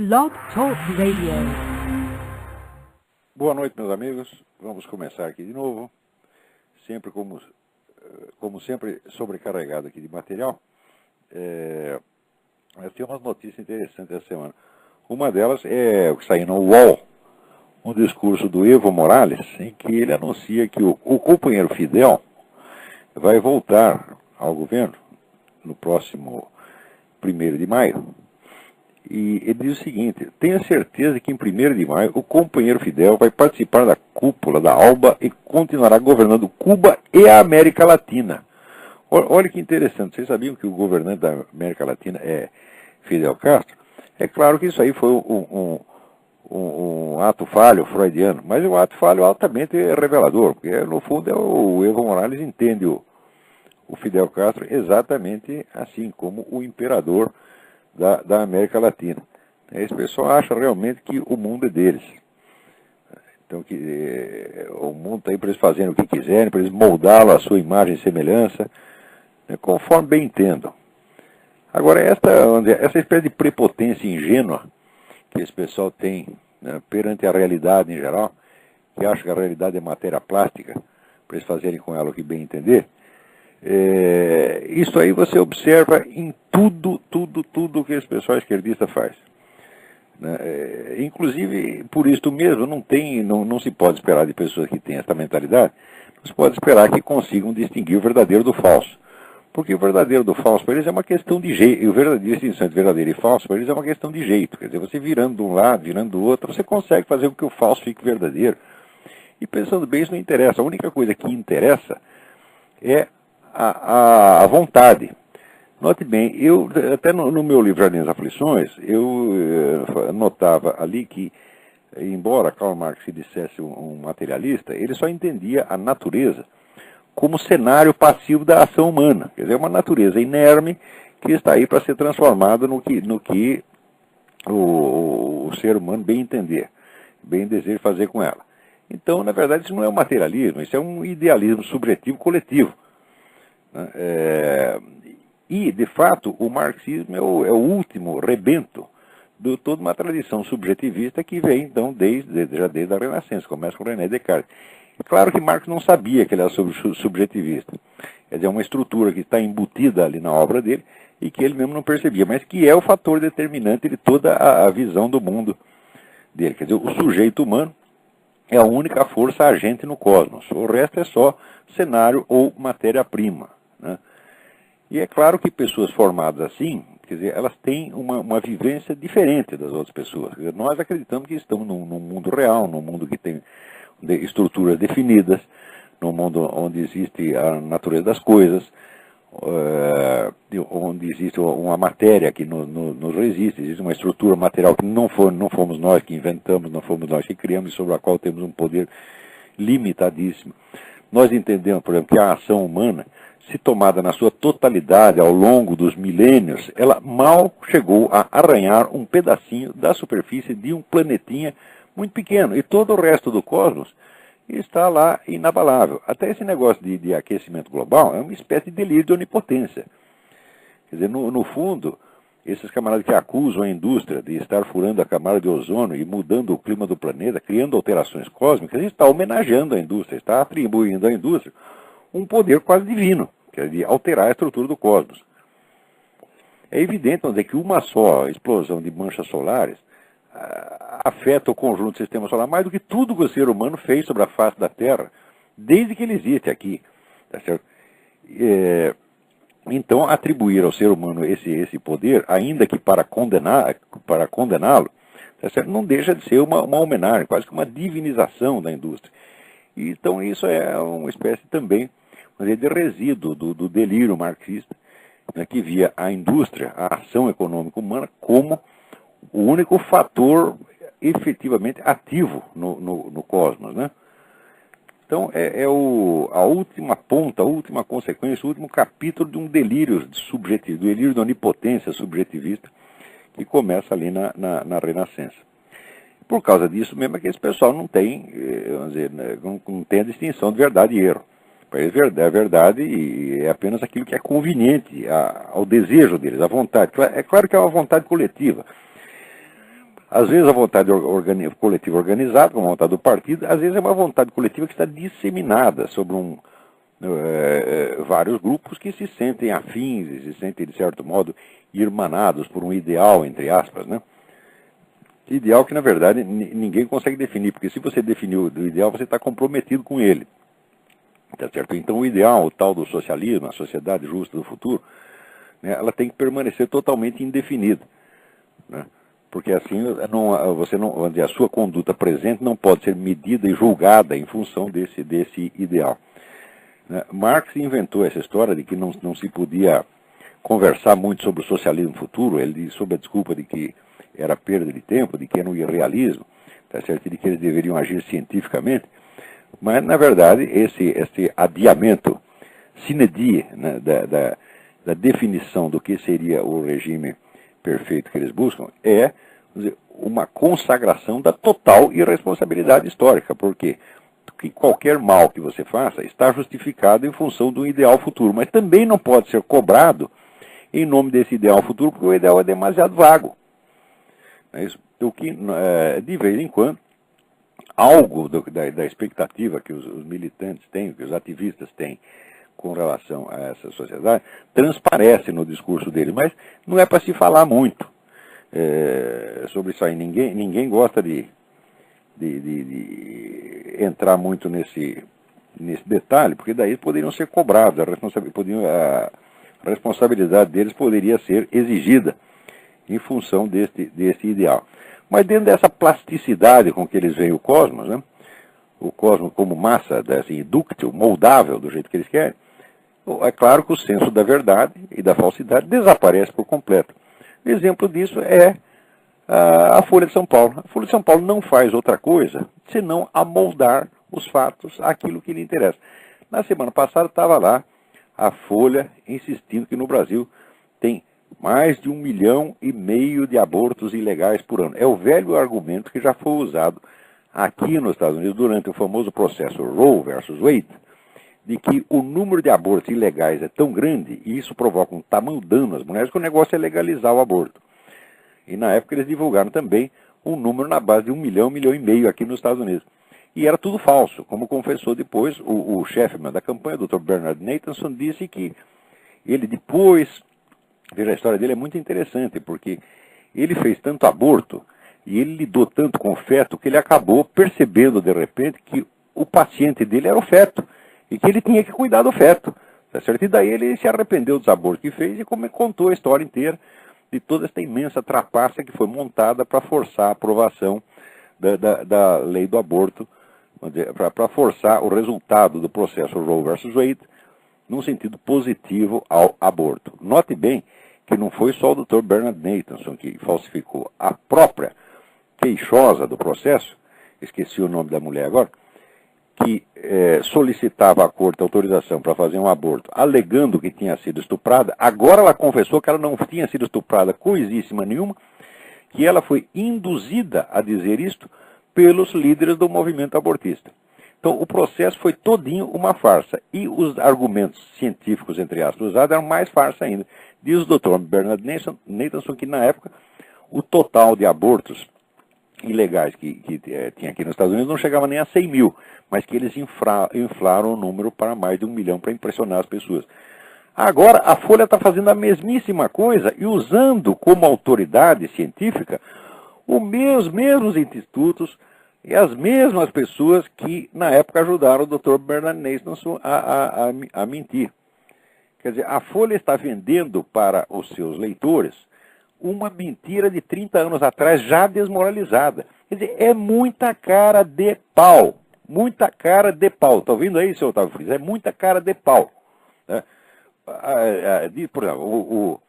Blog Talk Radio. Boa noite, meus amigos. Vamos começar aqui de novo. Sempre como sempre, sobrecarregado aqui de material. Eu tenho umas notícias interessantes essa semana. Uma delas é o que saiu no UOL, um discurso do Evo Morales, em que ele anuncia que o companheiro Fidel vai voltar ao governo no próximo 1º de maio. E ele diz o seguinte: tenha certeza que em 1º de maio o companheiro Fidel vai participar da cúpula da ALBA e continuará governando Cuba e a América Latina. Olha que interessante, vocês sabiam que o governante da América Latina é Fidel Castro? É claro que isso aí foi um ato falho freudiano, mas é um ato falho altamente revelador, porque no fundo o Evo Morales entende o Fidel Castro exatamente assim, como o imperador da América Latina. Esse pessoal acha realmente que o mundo é deles. Então, o mundo está aí para eles fazerem o que quiserem, para eles moldá-lo à sua imagem e semelhança, conforme bem entendam. Agora, essa espécie de prepotência ingênua que esse pessoal tem, né, perante a realidade em geral, que acha que a realidade é matéria plástica, para eles fazerem com ela o que bem entender, isso aí você observa em tudo que esse pessoal esquerdista faz. Inclusive, por isso mesmo, não se pode esperar de pessoas que têm essa mentalidade, não se pode esperar que consigam distinguir o verdadeiro do falso. Porque o verdadeiro do falso para eles é uma questão de jeito, e o verdadeiro, distinção entre verdadeiro e falso para eles é uma questão de jeito. Quer dizer, você virando de um lado, virando do outro, você consegue fazer com que o falso fique verdadeiro. E pensando bem, isso não interessa. A única coisa que interessa é a vontade. Note bem, eu até no meu livro Jardim das Aflições, eu notava ali que, embora Karl Marx se dissesse um materialista, ele só entendia a natureza como cenário passivo da ação humana. Quer dizer, uma natureza inerme que está aí para ser transformada no que o ser humano bem entender, bem deseja fazer com ela. Então, na verdade, isso não é um materialismo, isso é um idealismo subjetivo coletivo. E, de fato, o marxismo é o último rebento de toda uma tradição subjetivista que vem, então, já desde a Renascença, começa com René Descartes. É claro que Marx não sabia que ele era subjetivista. Quer dizer, é uma estrutura que está embutida ali na obra dele e que ele mesmo não percebia, mas que é o fator determinante de toda a visão do mundo dele. Quer dizer, o sujeito humano é a única força agente no cosmos. O resto é só cenário ou matéria-prima, né? E é claro que pessoas formadas assim, quer dizer, elas têm uma vivência diferente das outras pessoas. Quer dizer, nós acreditamos que estamos num mundo real, num mundo que tem estruturas definidas, num mundo onde existe a natureza das coisas, onde existe uma matéria que nos resiste, existe uma estrutura material que não fomos nós que inventamos, não fomos nós que criamos e sobre a qual temos um poder limitadíssimo. Nós entendemos, por exemplo, que a ação humana, se tomada na sua totalidade ao longo dos milênios, ela mal chegou a arranhar um pedacinho da superfície de um planetinha muito pequeno. E todo o resto do cosmos está lá inabalável. Até esse negócio de aquecimento global é uma espécie de delírio de onipotência. Quer dizer, no fundo, esses camaradas que acusam a indústria de estar furando a camada de ozônio e mudando o clima do planeta, criando alterações cósmicas, está homenageando a indústria, está atribuindo à indústria um poder quase divino, que é de alterar a estrutura do cosmos. É evidente, vamos dizer, que uma só explosão de manchas solares afeta o conjunto do sistema solar mais do que tudo que o ser humano fez sobre a face da Terra, desde que ele existe aqui. Tá certo? Então, atribuir ao ser humano esse poder, ainda que para condená-lo, tá certo? Não deixa de ser uma homenagem, quase que uma divinização da indústria. Então, isso é uma espécie também, vamos dizer, de resíduo do delírio marxista, né, que via a indústria, a ação econômica humana, como o único fator efetivamente ativo no cosmos, né? Então, a última ponta, a última consequência, o último capítulo de um delírio subjetivo, do delírio da onipotência subjetivista, que começa ali na Renascença. Por causa disso mesmo é que esse pessoal não tem, vamos dizer, não tem a distinção de verdade e erro. Para eles, a verdade é apenas aquilo que é conveniente ao desejo deles, à vontade. É claro que é uma vontade coletiva. Às vezes a vontade coletiva organizada, como a vontade do partido, às vezes é uma vontade coletiva que está disseminada sobre vários grupos que se sentem afins e se sentem, de certo modo, irmanados por um ideal, entre aspas, né? Ideal que, na verdade, ninguém consegue definir, porque se você definir o ideal, você está comprometido com ele. Tá certo? Então, o ideal, o tal do socialismo, a sociedade justa do futuro, né, ela tem que permanecer totalmente indefinida, né? Porque assim, a sua conduta presente não pode ser medida e julgada em função desse ideal. Marx inventou essa história de que não se podia conversar muito sobre o socialismo futuro, ele sob a desculpa de que era perda de tempo, de que era um irrealismo, tá certo? De que eles deveriam agir cientificamente, mas, na verdade, esse adiamento sine die, né, da definição do que seria o regime perfeito que eles buscam é uma consagração da total irresponsabilidade histórica, porque qualquer mal que você faça está justificado em função do ideal futuro, mas também não pode ser cobrado em nome desse ideal futuro, porque o ideal é demasiado vago. É isso. O que, de vez em quando, algo da expectativa que os militantes têm, que os ativistas têm com relação a essa sociedade, transparece no discurso deles, mas não é para se falar muito sobre isso aí. Ninguém gosta de entrar muito nesse detalhe, porque daí poderiam ser cobrados, a responsabilidade deles poderia ser exigida em função desse ideal. Mas dentro dessa plasticidade com que eles veem o cosmos, né, o cosmos como massa assim, dúctil, moldável, do jeito que eles querem, é claro que o senso da verdade e da falsidade desaparece por completo. Exemplo disso é a Folha de São Paulo. A Folha de São Paulo não faz outra coisa senão amoldar os fatos àquilo que lhe interessa. Na semana passada estava lá a Folha insistindo que no Brasil tem mais de 1,5 milhão de abortos ilegais por ano. É o velho argumento que já foi usado aqui nos Estados Unidos durante o famoso processo Roe versus Wade, de que o número de abortos ilegais é tão grande e isso provoca um tamanho dano às mulheres que o negócio é legalizar o aborto. E na época eles divulgaram também um número na base de 1 milhão, 1,5 milhão aqui nos Estados Unidos. E era tudo falso, como confessou depois o chefe da campanha, o Dr. Bernard Nathanson, disse que ele depois, veja, a história dele é muito interessante, porque ele fez tanto aborto e ele lidou tanto com o feto que ele acabou percebendo de repente que o paciente dele era o feto e que ele tinha que cuidar do feto, tá certo? E daí ele se arrependeu dos abortos que fez e contou a história inteira de toda essa imensa trapaça que foi montada para forçar a aprovação da lei do aborto, para forçar o resultado do processo Roe versus Wade num sentido positivo ao aborto. Note bem que não foi só o Dr. Bernard Nathanson que falsificou. A própria queixosa do processo, esqueci o nome da mulher agora, que solicitava à corte autorização para fazer um aborto, alegando que tinha sido estuprada, agora ela confessou que ela não tinha sido estuprada coisíssima nenhuma, que ela foi induzida a dizer isto pelos líderes do movimento abortista. Então, o processo foi todinho uma farsa. E os argumentos científicos, entre aspas, usados eram mais farsa ainda. Diz o Dr. Bernard Nathanson que, na época, o total de abortos ilegais que tinha aqui nos Estados Unidos não chegava nem a 100 mil, mas que eles inflaram o número para mais de 1 milhão para impressionar as pessoas. Agora, a Folha está fazendo a mesmíssima coisa e usando como autoridade científica os mesmos institutos e as mesmas pessoas que, na época, ajudaram o Dr. Bernard Nathanson a mentir. Quer dizer, a Folha está vendendo para os seus leitores uma mentira de 30 anos atrás, já desmoralizada. Quer dizer, é muita cara de pau. Muita cara de pau. Está ouvindo aí, seu Otávio Frias? É muita cara de pau. Né? Por exemplo,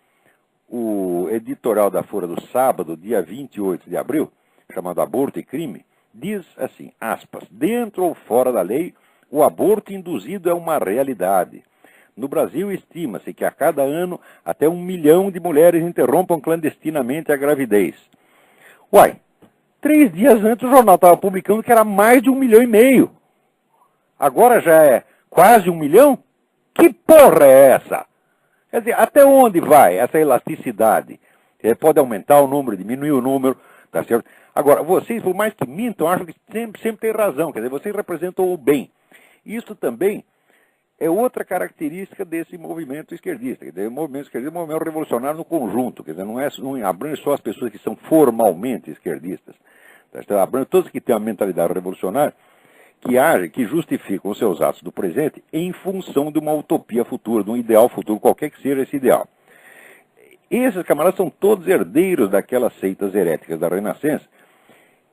o editorial da Folha do sábado, dia 28 de abril, chamado Aborto e Crime, diz assim, aspas, dentro ou fora da lei, o aborto induzido é uma realidade. No Brasil, estima-se que a cada ano até 1 milhão de mulheres interrompam clandestinamente a gravidez. Uai, 3 dias antes o jornal estava publicando que era mais de 1,5 milhão. Agora já é quase 1 milhão? Que porra é essa? Quer dizer, até onde vai essa elasticidade? Pode aumentar o número, diminuir o número, Tá certo? Agora, vocês, por mais que mintam, acham que sempre tem razão. Quer dizer, vocês representam o bem. Isso também é outra característica desse movimento esquerdista. Quer dizer, o movimento esquerdista é um movimento revolucionário no conjunto. Quer dizer, não abrange só as pessoas que são formalmente esquerdistas. Tá certo? Abrange todos que têm uma mentalidade revolucionária, que agem, que justificam os seus atos do presente em função de uma utopia futura, de um ideal futuro, qualquer que seja esse ideal. Esses camaradas são todos herdeiros daquelas seitas heréticas da Renascença,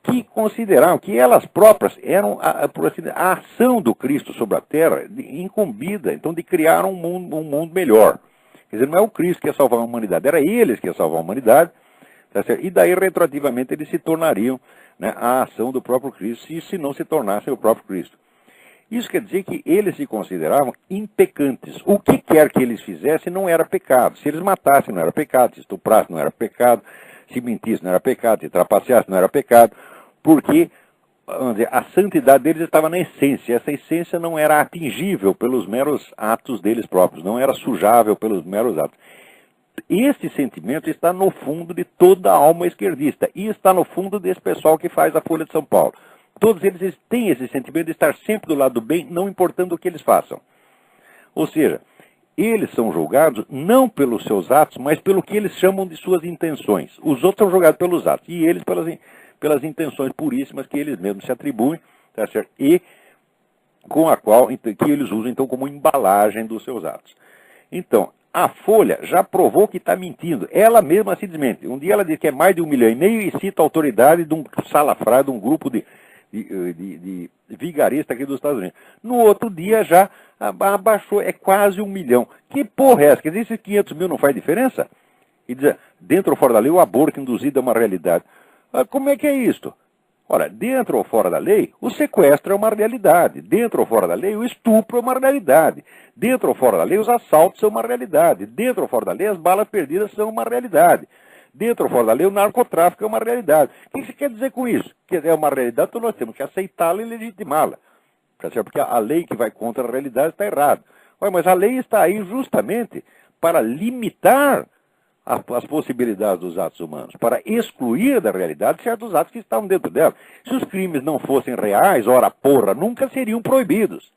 que consideravam que elas próprias eram, por assim dizer, a ação do Cristo sobre a Terra incumbida, então, de criar um mundo melhor. Quer dizer, não é o Cristo que ia salvar a humanidade, era eles que iam salvar a humanidade, tá certo? E daí, retroativamente, eles se tornariam, né, a ação do próprio Cristo, se não se tornassem o próprio Cristo. Isso quer dizer que eles se consideravam impecantes. O que quer que eles fizessem não era pecado. Se eles matassem, não era pecado. Se estuprassem, não era pecado. Se mentissem, não era pecado. Se trapaceassem, não era pecado. Porque, vamos dizer, a santidade deles estava na essência. Essa essência não era atingível pelos meros atos deles próprios. Não era sujável pelos meros atos. Esse sentimento está no fundo de toda a alma esquerdista. E está no fundo desse pessoal que faz a Folha de São Paulo. Todos eles têm esse sentimento de estar sempre do lado do bem, não importando o que eles façam. Ou seja, eles são julgados não pelos seus atos, mas pelo que eles chamam de suas intenções. Os outros são julgados pelos atos, e eles pelas intenções puríssimas que eles mesmos se atribuem, tá certo? E com a qual que eles usam então como embalagem dos seus atos. Então, a Folha já provou que está mentindo. Ela mesma se desmente. Um dia ela diz que é mais de 1,5 milhão e cita a autoridade de um salafrário, de um grupo de vigarista aqui dos Estados Unidos. No outro dia já abaixou, é quase 1 milhão. Que porra é essa? Quer dizer, esses 500 mil não faz diferença? E diz, dentro ou fora da lei, o aborto induzido é uma realidade. Como é que é isto? Ora, dentro ou fora da lei, o sequestro é uma realidade. Dentro ou fora da lei, o estupro é uma realidade. Dentro ou fora da lei, os assaltos são uma realidade. Dentro ou fora da lei, as balas perdidas são uma realidade. Dentro ou fora da lei, o narcotráfico é uma realidade. O que você quer dizer com isso? Que é uma realidade, então nós temos que aceitá-la e legitimá-la. Porque a lei que vai contra a realidade está errada. Mas a lei está aí justamente para limitar as possibilidades dos atos humanos, para excluir da realidade certos atos que estavam dentro dela. Se os crimes não fossem reais, ora porra, nunca seriam proibidos.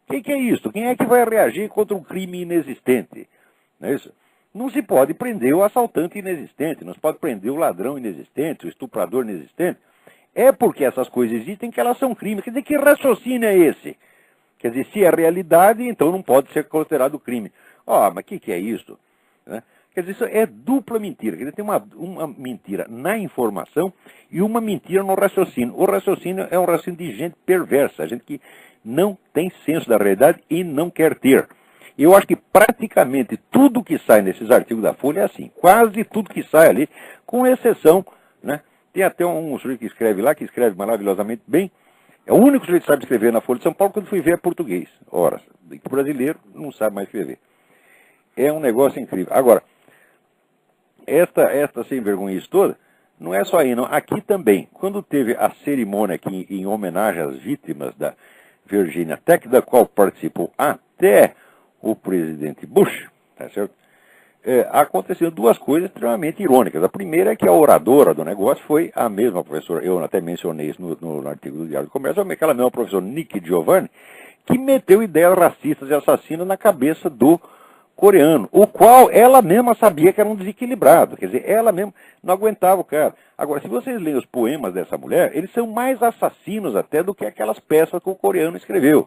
O que é isso? Quem é que vai reagir contra um crime inexistente? Não é isso? Não se pode prender o assaltante inexistente, não se pode prender o ladrão inexistente, o estuprador inexistente. É porque essas coisas existem que elas são crimes. Quer dizer, que raciocínio é esse? Quer dizer, se é realidade, então não pode ser considerado crime. Mas o que é isso? Né? Quer dizer, isso é dupla mentira. Quer dizer, tem uma mentira na informação e uma mentira no raciocínio. O raciocínio é um raciocínio de gente perversa, gente que não tem senso da realidade e não quer ter. Eu acho que praticamente tudo que sai nesses artigos da Folha é assim. Quase tudo que sai ali, com exceção, né? Tem até um sujeito que escreve lá, que escreve maravilhosamente bem. É o único sujeito que sabe escrever na Folha de São Paulo, quando fui ver é português. Ora, o brasileiro não sabe mais escrever. É um negócio incrível. Agora, esta sem vergonhice toda, não é só aí, não. Aqui também, quando teve a cerimônia aqui em homenagem às vítimas da Virginia Tech, da qual participou até o presidente Bush, tá certo? Aconteceram duas coisas extremamente irônicas. A primeira é que a oradora do negócio foi a mesma professora, eu até mencionei isso no artigo do Diário do Comércio, aquela mesma professora Nikki Giovanni, que meteu ideias racistas e assassinas na cabeça do coreano, o qual ela mesma sabia que era um desequilibrado, quer dizer, ela mesma não aguentava o cara. Agora, se vocês lerem os poemas dessa mulher, eles são mais assassinos até do que aquelas peças que o coreano escreveu.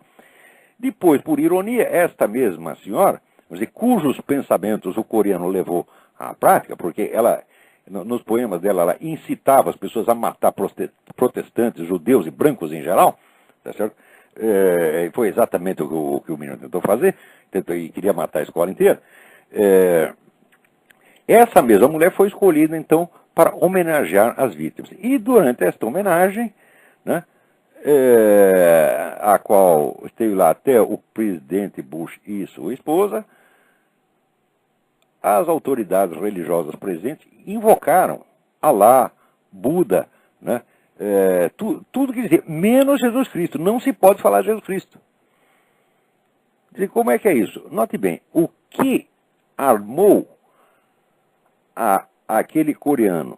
Depois, por ironia, esta mesma senhora, cujos pensamentos o coreano levou à prática, porque ela, nos poemas dela, ela incitava as pessoas a matar protestantes, judeus e brancos em geral, tá certo? Foi exatamente o que o menino tentou fazer, e queria matar a escola inteira. Essa mesma mulher foi escolhida, então, para homenagear as vítimas. E durante esta homenagem, né, a qual esteve lá até o presidente Bush e sua esposa, as autoridades religiosas presentes invocaram Alá, Buda, né, tudo que dizer, menos Jesus Cristo. Não se pode falar de Jesus Cristo. E como é que é isso? Note bem, o que armou aquele coreano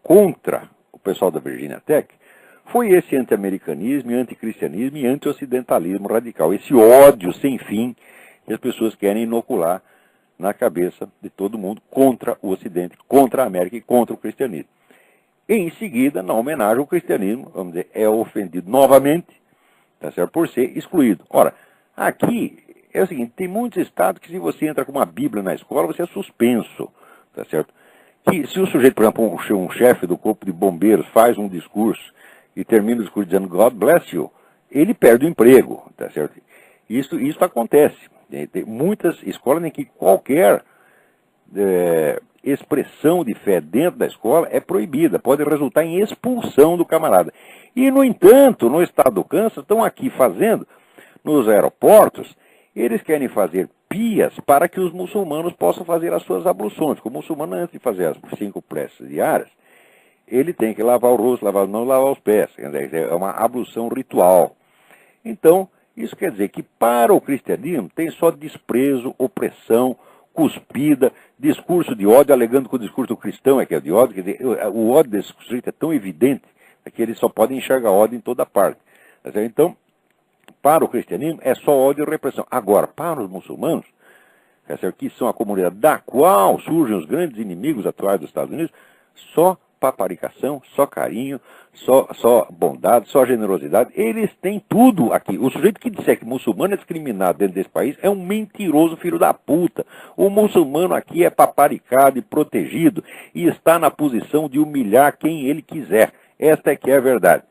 contra o pessoal da Virginia Tech foi esse anti-americanismo, anticristianismo e anti-ocidentalismo radical, esse ódio sem fim que as pessoas querem inocular na cabeça de todo mundo contra o Ocidente, contra a América e contra o cristianismo. E, em seguida, na homenagem ao cristianismo, vamos dizer, é ofendido novamente, tá certo, por ser excluído. Ora, aqui é o seguinte, tem muitos estados que se você entra com uma Bíblia na escola, você é suspenso, tá certo? Que se o sujeito, por exemplo, um chefe do corpo de bombeiros faz um discurso e termina o discurso dizendo God bless you, ele perde o emprego, tá certo? Isso acontece. Tem muitas escolas em que qualquer expressão de fé dentro da escola é proibida, pode resultar em expulsão do camarada. E, no entanto, no estado do Kansas, estão aqui fazendo, nos aeroportos, eles querem fazer pias para que os muçulmanos possam fazer as suas abluções. Porque o muçulmano, antes de fazer as 5 preces diárias, ele tem que lavar o rosto, lavar as mãos, lavar os pés. Quer dizer, é uma ablução ritual. Então, isso quer dizer que para o cristianismo tem só desprezo, opressão, cuspida, discurso de ódio, alegando que o discurso cristão é que é de ódio. Quer dizer, o ódio desse sujeito é tão evidente que eles só podem enxergar ódio em toda parte. Então, para o cristianismo é só ódio e repressão. Agora, para os muçulmanos, que são a comunidade da qual surgem os grandes inimigos atuais dos Estados Unidos, só paparicação, só carinho, só bondade, só generosidade. Eles têm tudo aqui. O sujeito que disser que muçulmano é discriminado dentro desse país é um mentiroso filho da puta. O muçulmano aqui é paparicado e protegido e está na posição de humilhar quem ele quiser. Esta é que é a verdade.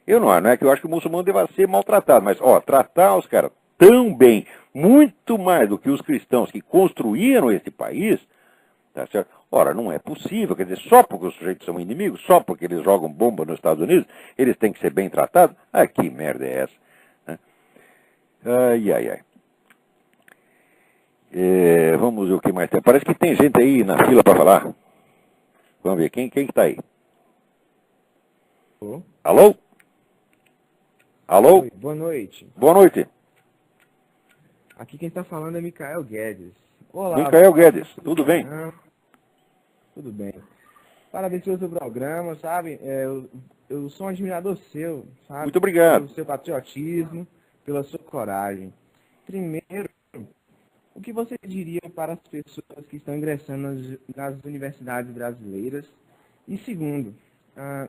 Não é que eu acho que o muçulmano deva ser maltratado, mas, tratar os caras tão bem, muito mais do que os cristãos que construíram esse país, tá certo? Ora, não é possível, quer dizer, só porque os sujeitos são inimigos, só porque eles jogam bomba nos Estados Unidos, eles têm que ser bem tratados? Que merda é essa? Né? Ai. Vamos ver o que mais tem. Parece que tem gente aí na fila para falar. Vamos ver, quem que está aí? Alô? Alô? Oi, boa noite. Boa noite. Aqui quem está falando é Micael Guedes. Olá. Micael Guedes, tudo bem? Tudo bem. Parabéns pelo seu programa, sabe? Eu sou um admirador seu, sabe? Muito obrigado. Pelo seu patriotismo, pela sua coragem. Primeiro, o que você diria para as pessoas que estão ingressando nas universidades brasileiras? E segundo,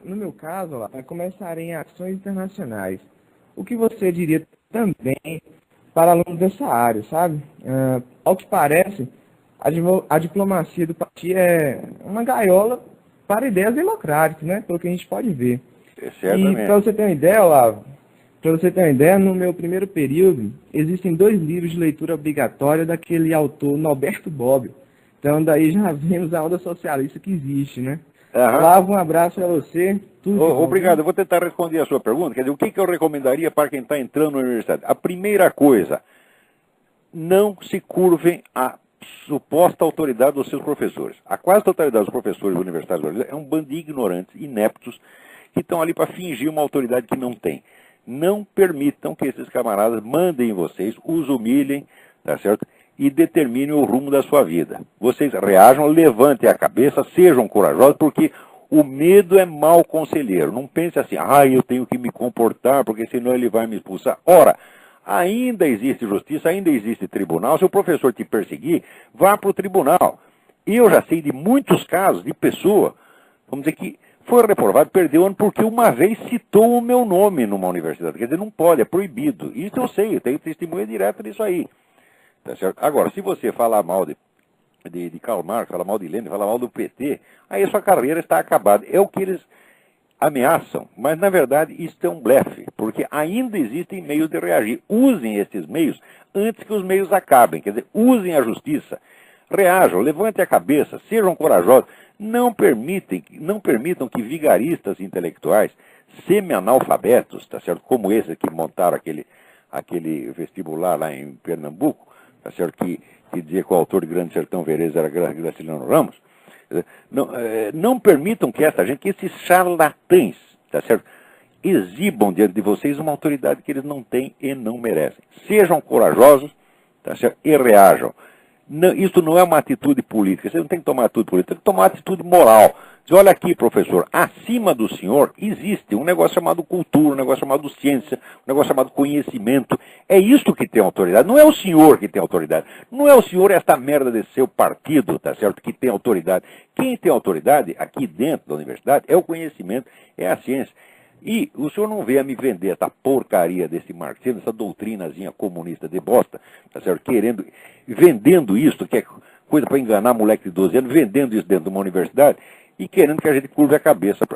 no meu caso, começarei em ações internacionais. O que você diria também para alunos dessa área, sabe? Ao que parece, a diplomacia do partido é uma gaiola para ideias democráticas, né? Pelo que a gente pode ver. E para você ter uma ideia, Olavo, no meu primeiro período, existem 2 livros de leitura obrigatória daquele autor Norberto Bobbio. Então daí já vemos a onda socialista que existe, né? Olavo, um abraço para você. Obrigado. Eu vou tentar responder a sua pergunta. Quer dizer, o que eu recomendaria para quem está entrando na universidade? A primeira coisa, não se curvem à suposta autoridade dos seus professores. A quase totalidade dos professores universitários brasileiros é um bando de ignorantes, ineptos, que estão ali para fingir uma autoridade que não tem. Não permitam que esses camaradas mandem em vocês, os humilhem, tá certo? E determinem o rumo da sua vida. Vocês reajam, levantem a cabeça, sejam corajosos, porque o medo é mau conselheiro. Não pense assim, eu tenho que me comportar, porque senão ele vai me expulsar. Ora, ainda existe justiça, ainda existe tribunal. Se o professor te perseguir, vá para o tribunal. Eu já sei de muitos casos de pessoa, vamos dizer que foi reprovado, perdeu ano porque uma vez citou o meu nome numa universidade. Quer dizer, não pode, é proibido. Isso eu sei, eu tenho testemunha direta disso aí. Tá certo? Agora, se você falar mal de Karl Marx, falar mal de Lenin, falar mal do PT, aí a sua carreira está acabada. É o que eles ameaçam, mas na verdade isso é um blefe, porque ainda existem meios de reagir. Usem esses meios antes que os meios acabem, quer dizer, usem a justiça, reajam, levantem a cabeça, sejam corajosos, não permitam que vigaristas intelectuais, semi-analfabetos, tá certo? Como esse que montaram aquele vestibular lá em Pernambuco, tá certo? Que dizia que o autor de Grande Sertão Veredas era Graciliano Ramos. Não permitam que essa gente, que esses charlatães, tá certo? Exibam diante de vocês uma autoridade que eles não têm e não merecem. Sejam corajosos, tá certo? E reajam. Não, isso não é uma atitude política. Você não tem que tomar atitude política, tem que tomar uma atitude moral. Diz, olha aqui, professor, acima do senhor existe um negócio chamado cultura, um negócio chamado ciência, um negócio chamado conhecimento. É isso que tem autoridade. Não é o senhor que tem autoridade. Não é o senhor esta merda desse seu partido, tá certo, que tem autoridade. Quem tem autoridade aqui dentro da universidade é o conhecimento, é a ciência. E o senhor não veio a me vender essa porcaria desse marxismo, essa doutrinazinha comunista de bosta, tá certo? Vendendo isso, que é coisa para enganar moleque de 12 anos, vendendo isso dentro de uma universidade e querendo que a gente curve a cabeça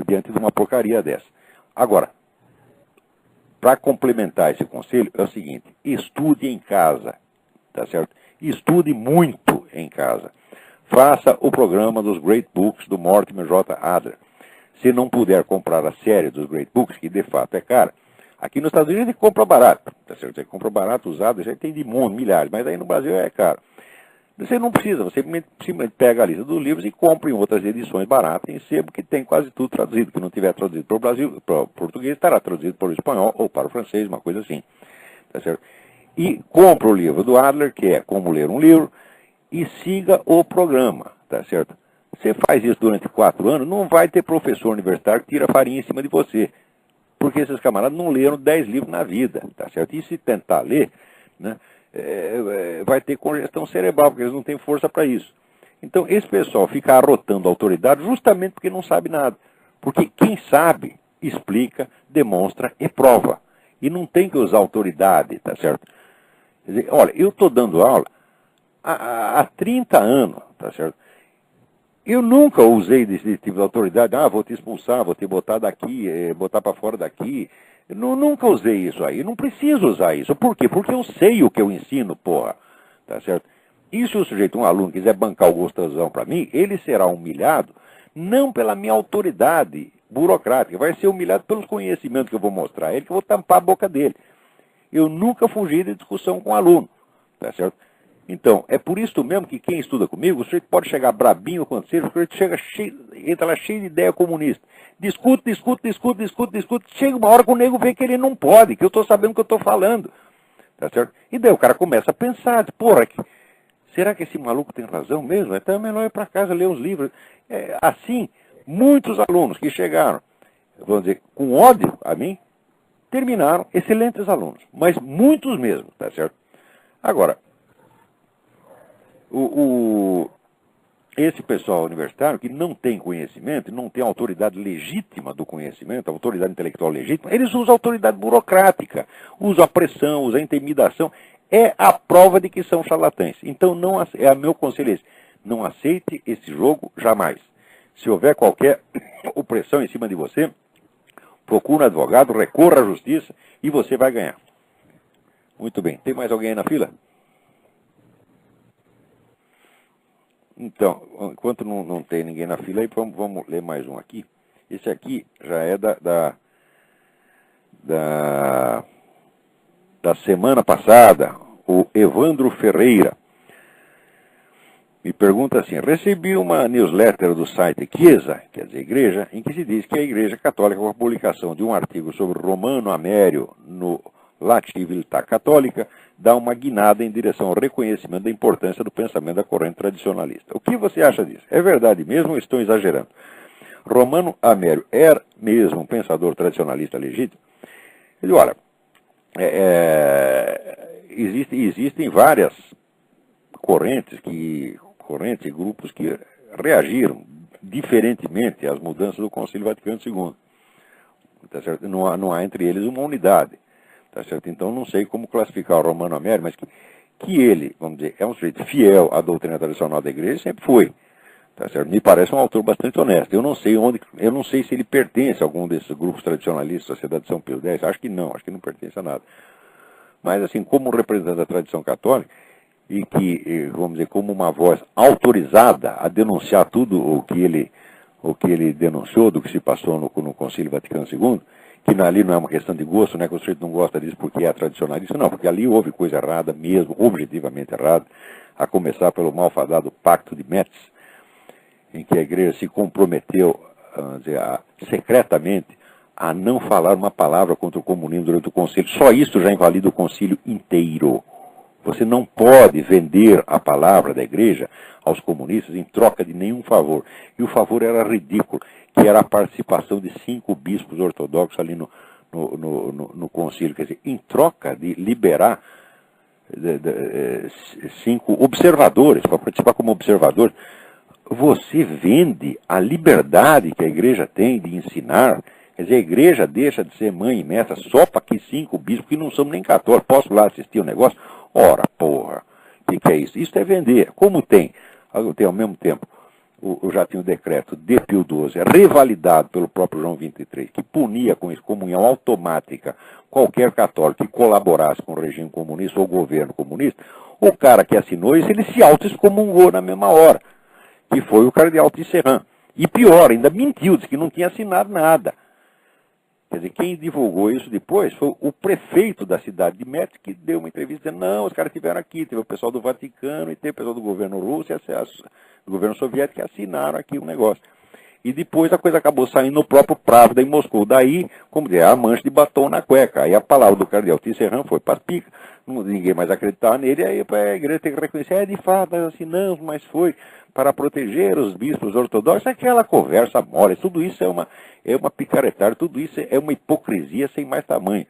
diante de uma porcaria dessa. Agora, para complementar esse conselho, é o seguinte, estude em casa, tá certo? Estude muito em casa. Faça o programa dos Great Books do Mortimer J. Adler. Se não puder comprar a série dos Great Books, que de fato é cara, aqui nos Estados Unidos a gente compra barato, tá certo? Você compra barato, usado, já tem de milhares, mas aí no Brasil é caro. Você não precisa, você simplesmente pega a lista dos livros e compra em outras edições baratas, em sebo, que tem quase tudo traduzido. Que não tiver traduzido para o Brasil, para o português, estará traduzido para o espanhol ou para o francês, uma coisa assim. Tá certo? E compra o livro do Adler, que é Como Ler um Livro, e siga o programa, tá certo? Você faz isso durante 4 anos, não vai ter professor universitário que tira farinha em cima de você. Porque esses camaradas não leram 10 livros na vida, tá certo? E se tentar ler, né, vai ter congestão cerebral, porque eles não têm força para isso. Então, esse pessoal fica arrotando a autoridade justamente porque não sabe nada. Porque quem sabe, explica, demonstra e prova. E não tem que usar autoridade, tá certo? Quer dizer, olha, eu estou dando aula há 30 anos, tá certo? Eu nunca usei desse tipo de autoridade, vou te expulsar, vou te botar daqui, botar para fora daqui. Eu nunca usei isso aí, eu não preciso usar isso. Por quê? Porque eu sei o que eu ensino, porra. Tá certo? E se o sujeito, um aluno, quiser bancar o gostosão para mim, ele será humilhado, não pela minha autoridade burocrática, vai ser humilhado pelos conhecimentos que eu vou mostrar a ele, que eu vou tampar a boca dele. Eu nunca fugi de discussão com o aluno, tá certo? Então, é por isso mesmo que quem estuda comigo, o sujeito pode chegar brabinho quando seja, o sujeito entra lá cheio de ideia comunista. Discute, chega uma hora que o nego vê que ele não pode, que eu estou sabendo o que eu estou falando. Tá certo? E daí o cara começa a pensar, porra, será que esse maluco tem razão mesmo? Então é melhor ir para casa ler os livros. Assim, muitos alunos que chegaram, vamos dizer, com ódio a mim, terminaram excelentes alunos, mas muitos mesmo, tá certo? Agora, esse pessoal universitário que não tem conhecimento, não tem autoridade legítima do conhecimento, autoridade intelectual legítima, eles usam autoridade burocrática, usam a pressão, usam a intimidação. É a prova de que são charlatães. Então, meu conselho é esse. Não aceite esse jogo jamais. Se houver qualquer opressão em cima de você, procure um advogado, recorra à justiça e você vai ganhar. Muito bem. Tem mais alguém aí na fila? Então, enquanto não tem ninguém na fila, aí vamos ler mais um aqui. Esse aqui já é da semana passada, o Evandro Ferreira. Me pergunta assim, recebi uma newsletter do site Chiesa, quer dizer igreja, em que se diz que a Igreja Católica, com a publicação de um artigo sobre Romano Amério no La Civiltà Católica, dá uma guinada em direção ao reconhecimento da importância do pensamento da corrente tradicionalista. O que você acha disso? É verdade mesmo ou estou exagerando? Romano Amério era mesmo um pensador tradicionalista legítimo? Ele, olha, existem várias correntes e grupos que reagiram diferentemente às mudanças do Concílio Vaticano II. Tá certo? Não há entre eles uma unidade. Tá certo? Então não sei como classificar o Romano Amério, mas que ele, vamos dizer, é um sujeito fiel à doutrina tradicional da igreja, sempre foi. Tá certo? Me parece um autor bastante honesto. Eu não sei se ele pertence a algum desses grupos tradicionalistas, Sociedade de São Pio X, acho que não pertence a nada. Mas assim, como representante da tradição católica, e que, vamos dizer, como uma voz autorizada a denunciar tudo o que ele denunciou do que se passou no Concílio Vaticano II, que ali não é uma questão de gosto, não é que o sujeito não gosta disso porque é tradicionalista, não, porque ali houve coisa errada mesmo, objetivamente errada, a começar pelo malfadado Pacto de Metz, em que a igreja se comprometeu, vamos dizer, secretamente, a não falar uma palavra contra o comunismo durante o concílio. Só isso já invalida o concílio inteiro. Você não pode vender a palavra da igreja aos comunistas em troca de nenhum favor. E o favor era ridículo, que era a participação de 5 bispos ortodoxos ali no concílio. Quer dizer, em troca de liberar 5 observadores, para participar como observadores, você vende a liberdade que a igreja tem de ensinar. Quer dizer, a igreja deixa de ser mãe e mestra só para que 5 bispos, que não somos nem católicos, posso lá assistir o negócio? Ora, porra, o que é isso? Isso é vender. Como tem ao mesmo tempo, já tinha o decreto de Pio XII, revalidado pelo próprio João XXIII, que punia com excomunhão automática qualquer católico que colaborasse com o regime comunista ou governo comunista. O cara que assinou isso, ele se auto-excomungou na mesma hora, que foi o cardeal Tisserand. E pior, ainda mentiu, disse que não tinha assinado nada. Quer dizer, quem divulgou isso depois foi o prefeito da cidade de Metz, que deu uma entrevista dizendo, não, os caras estiveram aqui, teve o pessoal do Vaticano e teve o pessoal do governo russo e do governo soviético que assinaram aqui o negócio. E depois a coisa acabou saindo no próprio Pravda em Moscou. Daí, como dizer, a mancha de batom na cueca. Aí a palavra do cardeal Tisserand foi para as picas, ninguém mais acreditava nele, aí a igreja tem que reconhecer, de fato, nós assinamos, mas foi para proteger os bispos ortodoxos, aquela conversa mole, tudo isso é uma picaretagem, tudo isso é uma hipocrisia sem mais tamanho.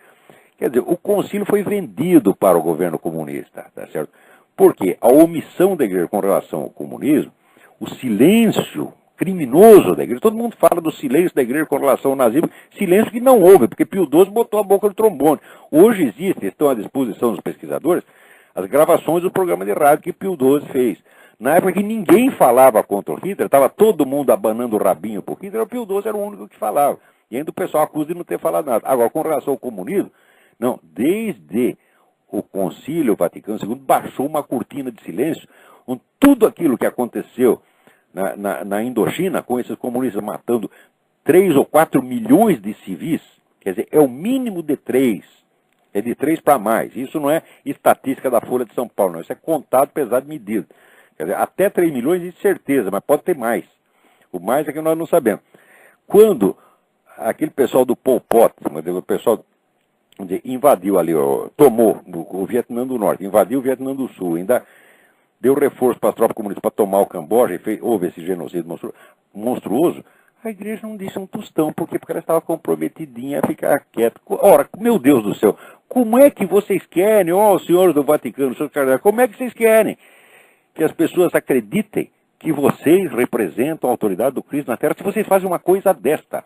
Quer dizer, o concílio foi vendido para o governo comunista, tá certo? Porque a omissão da igreja com relação ao comunismo, o silêncio criminoso da igreja, todo mundo fala do silêncio da igreja com relação ao nazismo, silêncio que não houve, porque Pio XII botou a boca no trombone. Hoje existem, estão à disposição dos pesquisadores, as gravações do programa de rádio que Pio XII fez. Na época que ninguém falava contra o Hitler, estava todo mundo abanando o rabinho por Hitler, o Pio XII era o único que falava. E ainda o pessoal acusa de não ter falado nada. Agora, com relação ao comunismo, não, desde o Concílio Vaticano II baixou uma cortina de silêncio, onde tudo aquilo que aconteceu na Indochina, com esses comunistas matando 3 ou 4 milhões de civis, quer dizer, é o mínimo de 3, é de 3 para mais. Isso não é estatística da Folha de São Paulo, não, isso é contado, pesado, medido. Quer dizer, até 3 milhões de certeza, mas pode ter mais. O mais é que nós não sabemos. Quando aquele pessoal do Pol Pot, o pessoal invadiu ali, tomou o Vietnã do Norte, invadiu o Vietnã do Sul, ainda deu reforço para as tropas comunistas para tomar o Camboja, e houve esse genocídio monstruoso, a igreja não disse um tostão, porque ela estava comprometidinha a ficar quieta. Ora, meu Deus do céu, como é que vocês querem, os senhores do Vaticano, senhores cardeais, como é que vocês querem que as pessoas acreditem que vocês representam a autoridade do Cristo na Terra se vocês fazem uma coisa desta?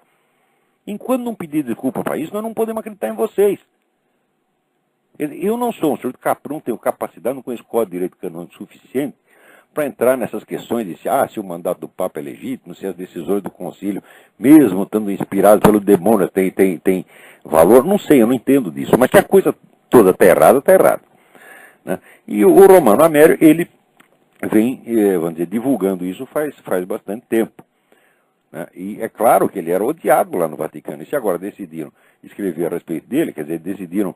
Enquanto não pedir desculpa para isso, nós não podemos acreditar em vocês. Eu não sou um senhor de Caprum, tenho capacidade, não conheço Código de Direito Canônico suficiente para entrar nessas questões de se o mandato do Papa é legítimo, se as decisões do Concílio, mesmo estando inspiradas pelo demônio, tem valor. Não sei, eu não entendo disso. Mas que a coisa toda está errada, está errada. Né? E o Romano Amério, ele vem, vamos dizer, divulgando isso faz bastante tempo. Né? E é claro que ele era odiado lá no Vaticano. E se agora decidiram escrever a respeito dele, quer dizer, decidiram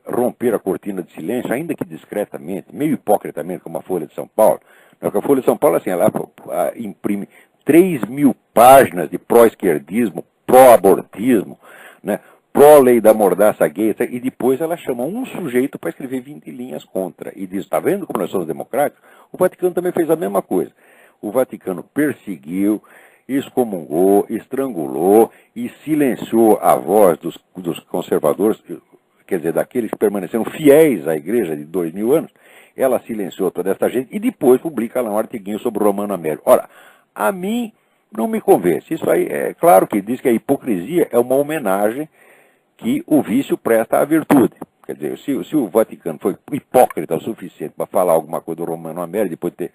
romper a cortina de silêncio, ainda que discretamente, meio hipocritamente, como a Folha de São Paulo. Porque a Folha de São Paulo, assim, ela imprime 3.000 páginas de pró-esquerdismo, pró-abortismo, né, pró-lei da mordaça gay, e depois ela chama um sujeito para escrever 20 linhas contra. E diz, está vendo como nós somos democráticos? O Vaticano também fez a mesma coisa. O Vaticano perseguiu, excomungou, estrangulou e silenciou a voz dos conservadores, quer dizer, daqueles que permaneceram fiéis à igreja de 2000 anos. Ela silenciou toda essa gente e depois publica lá um artiguinho sobre o Romano Amério. Ora, a mim não me convence. Isso aí é claro que diz que a hipocrisia é uma homenagem que o vício presta à virtude. Quer dizer, se o Vaticano foi hipócrita o suficiente para falar alguma coisa do Romano Amério, depois de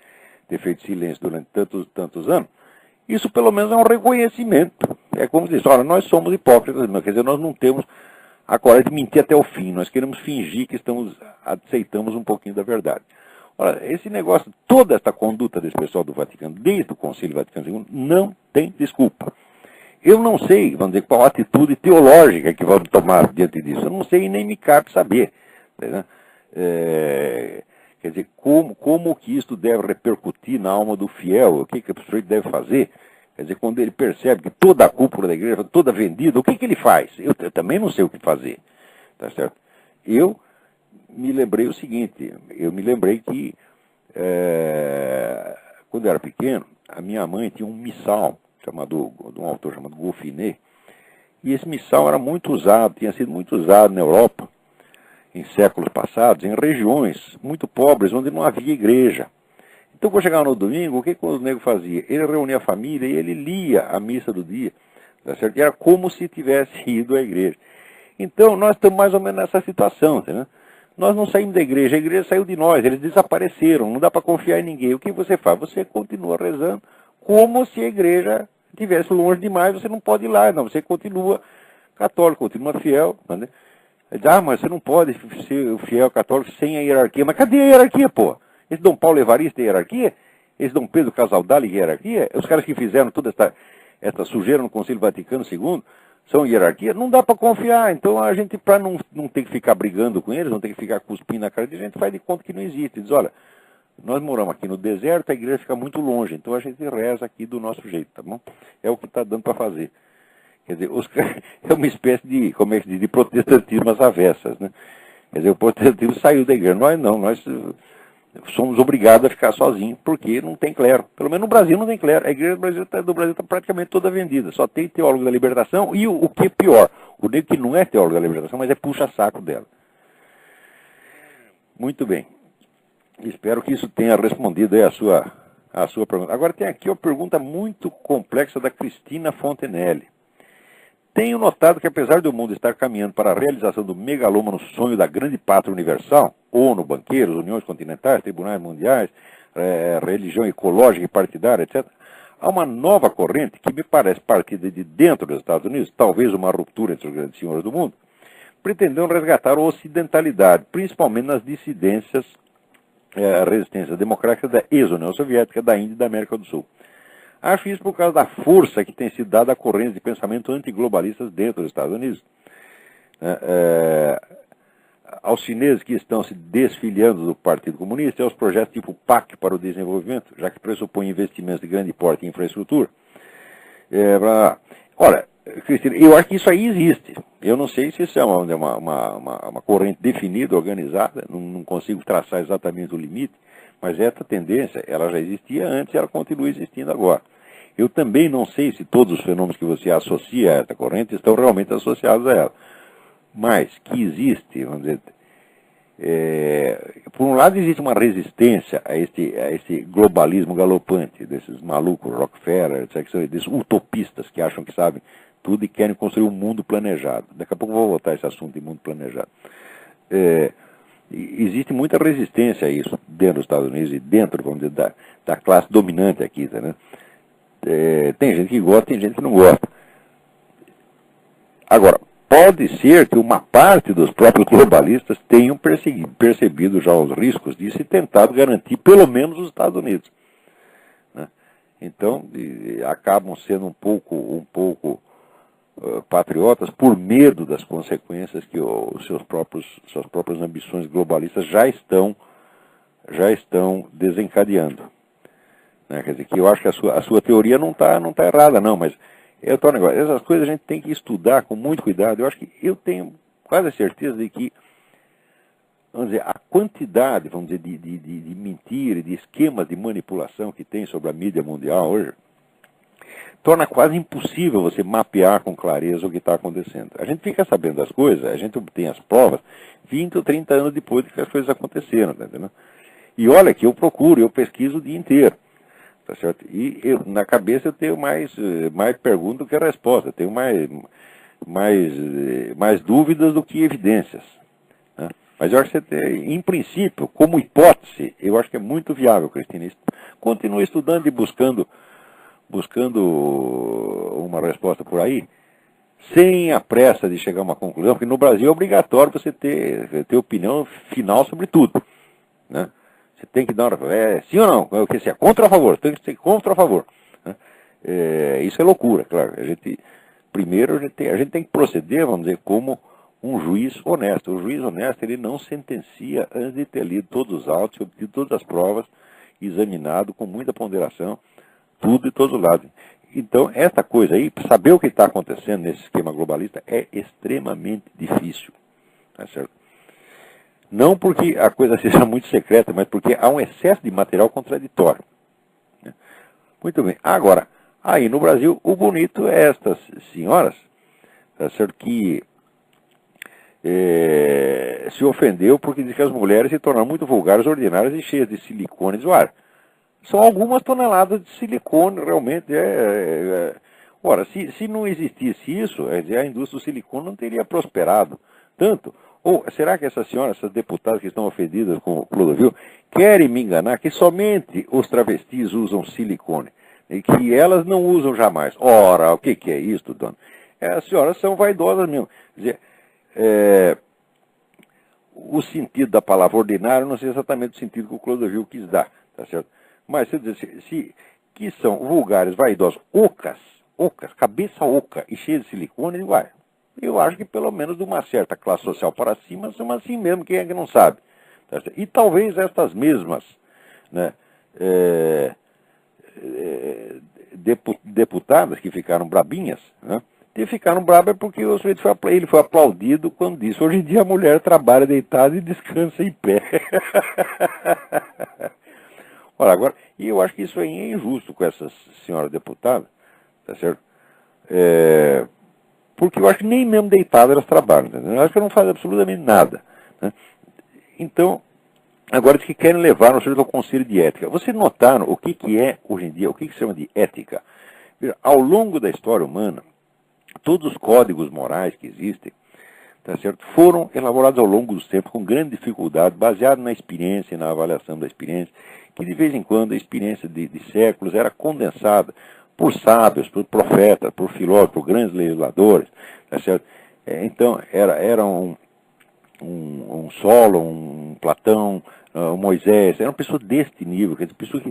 ter feito silêncio durante tantos anos, isso pelo menos é um reconhecimento. É como dizer, olha, nós somos hipócritas, quer dizer, nós não temos a coragem de mentir até o fim, nós queremos fingir que aceitamos um pouquinho da verdade. Olha, esse negócio, toda essa conduta desse pessoal do Vaticano, desde o Concílio Vaticano II, não tem desculpa. Eu não sei, vamos dizer, qual a atitude teológica que vamos tomar diante disso. Eu não sei e nem me cabe saber. Né? Quer dizer, como que isso deve repercutir na alma do fiel, o que o sujeito deve fazer. Quer dizer, quando ele percebe que toda a cúpula da igreja, toda vendida, o que ele faz? Eu também não sei o que fazer. Tá certo? Eu me lembrei o seguinte, eu me lembrei que quando eu era pequeno, a minha mãe tinha um missal, de um autor chamado Golfinet, e esse missal era muito usado, tinha sido muito usado na Europa, em séculos passados, em regiões muito pobres, onde não havia igreja. Então, quando chegava no domingo, o que o nego fazia? Ele reunia a família e ele lia a missa do dia, tá certo? E era como se tivesse ido à igreja. Então, nós estamos mais ou menos nessa situação, né? Nós não saímos da igreja, a igreja saiu de nós, eles desapareceram, não dá para confiar em ninguém. O que você faz? Você continua rezando como se a igreja estivesse longe demais, você não pode ir lá, não, você continua católico, continua fiel, né? Mas você não pode ser fiel católico sem a hierarquia. Mas cadê a hierarquia, pô? Esse Dom Paulo Evaristo tem hierarquia? Esse Dom Pedro Casaldali tem hierarquia? Os caras que fizeram toda essa sujeira no Concílio Vaticano II são hierarquia? Não dá para confiar. Então a gente, para não ter que ficar brigando com eles, não ter que ficar cuspindo na cara de gente, faz de conta que não existe. Diz, olha, nós moramos aqui no deserto, a igreja fica muito longe, então a gente reza aqui do nosso jeito, tá bom? É o que está dando para fazer. Quer dizer, é uma espécie de, como é que diz, de protestantismo às avessas, né? Quer dizer, o protestantismo saiu da igreja. Nós não, nós somos obrigados a ficar sozinhos, porque não tem clero. Pelo menos no Brasil não tem clero. A igreja do Brasil está praticamente toda vendida. Só tem teólogo da libertação e o que é pior, o nego que não é teólogo da libertação, mas é puxa-saco dela. Muito bem. Espero que isso tenha respondido aí a sua pergunta. Agora tem aqui uma pergunta muito complexa da Cristina Fontenelle. Tenho notado que, apesar do mundo estar caminhando para a realização do megalômano sonho da grande pátria universal, ONU, banqueiros, uniões continentais, tribunais mundiais, religião ecológica e partidária, etc., há uma nova corrente que me parece partida de dentro dos Estados Unidos, talvez uma ruptura entre os grandes senhores do mundo, pretendendo resgatar a ocidentalidade, principalmente nas dissidências, a resistência democrática da ex-União Soviética, da Índia e da América do Sul. Acho isso por causa da força que tem sido dada a correntes de pensamento antiglobalistas dentro dos Estados Unidos. Aos chineses que estão se desfiliando do Partido Comunista e aos projetos tipo PAC para o desenvolvimento, já que pressupõe investimentos de grande porte em infraestrutura. Olha, Cristina, eu acho que isso aí existe. Eu não sei se isso é uma corrente definida, organizada, não consigo traçar exatamente o limite, mas essa tendência, ela já existia antes e ela continua existindo agora. Eu também não sei se todos os fenômenos que você associa a essa corrente estão realmente associados a ela. Mas que existe, vamos dizer, por um lado existe uma resistência a esse globalismo galopante, desses malucos Rockefeller, etc., que são desses utopistas que acham que sabem tudo e querem construir um mundo planejado. Daqui a pouco eu vou voltar a esse assunto de mundo planejado. Existe muita resistência a isso dentro dos Estados Unidos e dentro, vamos dizer, da classe dominante aqui, tá, né? Tem gente que gosta, tem gente que não gosta. Agora, pode ser que uma parte dos próprios globalistas tenham percebido já os riscos disso e tentado garantir pelo menos os Estados Unidos, né? Então, acabam sendo um pouco patriotas por medo das consequências que suas próprias ambições globalistas já estão desencadeando, né? Quer dizer, que eu acho que a sua teoria não tá errada, não, mas negócio. Essas coisas a gente tem que estudar com muito cuidado. Eu acho que eu tenho quase a certeza de que, vamos dizer, a quantidade, vamos dizer, de mentira, de esquemas de manipulação que tem sobre a mídia mundial hoje, torna quase impossível você mapear com clareza o que está acontecendo. A gente fica sabendo das coisas, a gente obtém as provas 20 ou 30 anos depois de que as coisas aconteceram, tá entendendo? E olha que eu pesquiso o dia inteiro, tá certo? E na cabeça eu tenho mais perguntas do que respostas, eu tenho mais dúvidas do que evidências, né? Mas eu acho que em princípio, como hipótese, eu acho que é muito viável, Cristina. Continue estudando e buscando uma resposta por aí, sem a pressa de chegar a uma conclusão, porque no Brasil é obrigatório você ter opinião final sobre tudo, né? Você tem que dar sim ou não, o que se é contra ou a favor, tem que ser contra ou a favor, né? Isso é loucura, claro. Primeiro a gente tem que proceder, vamos dizer, como um juiz honesto. O juiz honesto, ele não sentencia antes de ter lido todos os autos, obtido todas as provas, examinado com muita ponderação tudo de todos os lados. Então, essa coisa aí, saber o que está acontecendo nesse esquema globalista é extremamente difícil, tá certo? Não porque a coisa seja muito secreta, mas porque há um excesso de material contraditório. Muito bem. Agora, aí no Brasil, o bonito é estas senhoras, tá certo, que se ofendeu porque diz que as mulheres se tornaram muito vulgares, ordinárias e cheias de silicone. Ora, são algumas toneladas de silicone, realmente. Ora, se não existisse isso, a indústria do silicone não teria prosperado tanto. Ou será que essas senhoras, essas deputadas que estão ofendidas com o Clodovil, querem me enganar que somente os travestis usam silicone e que elas não usam jamais? Ora, o que é isso, dona? As senhoras são vaidosas mesmo. Quer dizer, o sentido da palavra ordinário não sei exatamente o sentido que o Clodovil quis dar, tá certo? Mas se dizer que são vulgares, vaidosos, ocas, cabeça oca e cheia de silicone, eu acho que pelo menos de uma certa classe social para cima são assim mesmo, quem é que não sabe? Tá certo? E talvez estas mesmas, né, deputadas que ficaram brabinhas, né? E ficaram bravas porque o sujeito ele foi aplaudido quando disse: hoje em dia a mulher trabalha deitada e descansa em pé. Ora, agora, e eu acho que isso aí é injusto com essas senhoras deputadas, tá certo? Porque eu acho que nem mesmo deitadas elas trabalham, entendeu? Eu acho que não fazem absolutamente nada, né? Então, agora diz que querem levar no sujeito ao Conselho de Ética. Vocês notaram o que é, hoje em dia, o que se chama de ética? Ao longo da história humana, todos os códigos morais que existem, tá certo, foram elaborados ao longo dos tempos com grande dificuldade, baseados na experiência e na avaliação da experiência, que de vez em quando a experiência de séculos era condensada por sábios, por profetas, por filósofos, por grandes legisladores, tá certo? Então, era um Solo, um Platão, um Moisés, eram pessoas deste nível, quer dizer, pessoas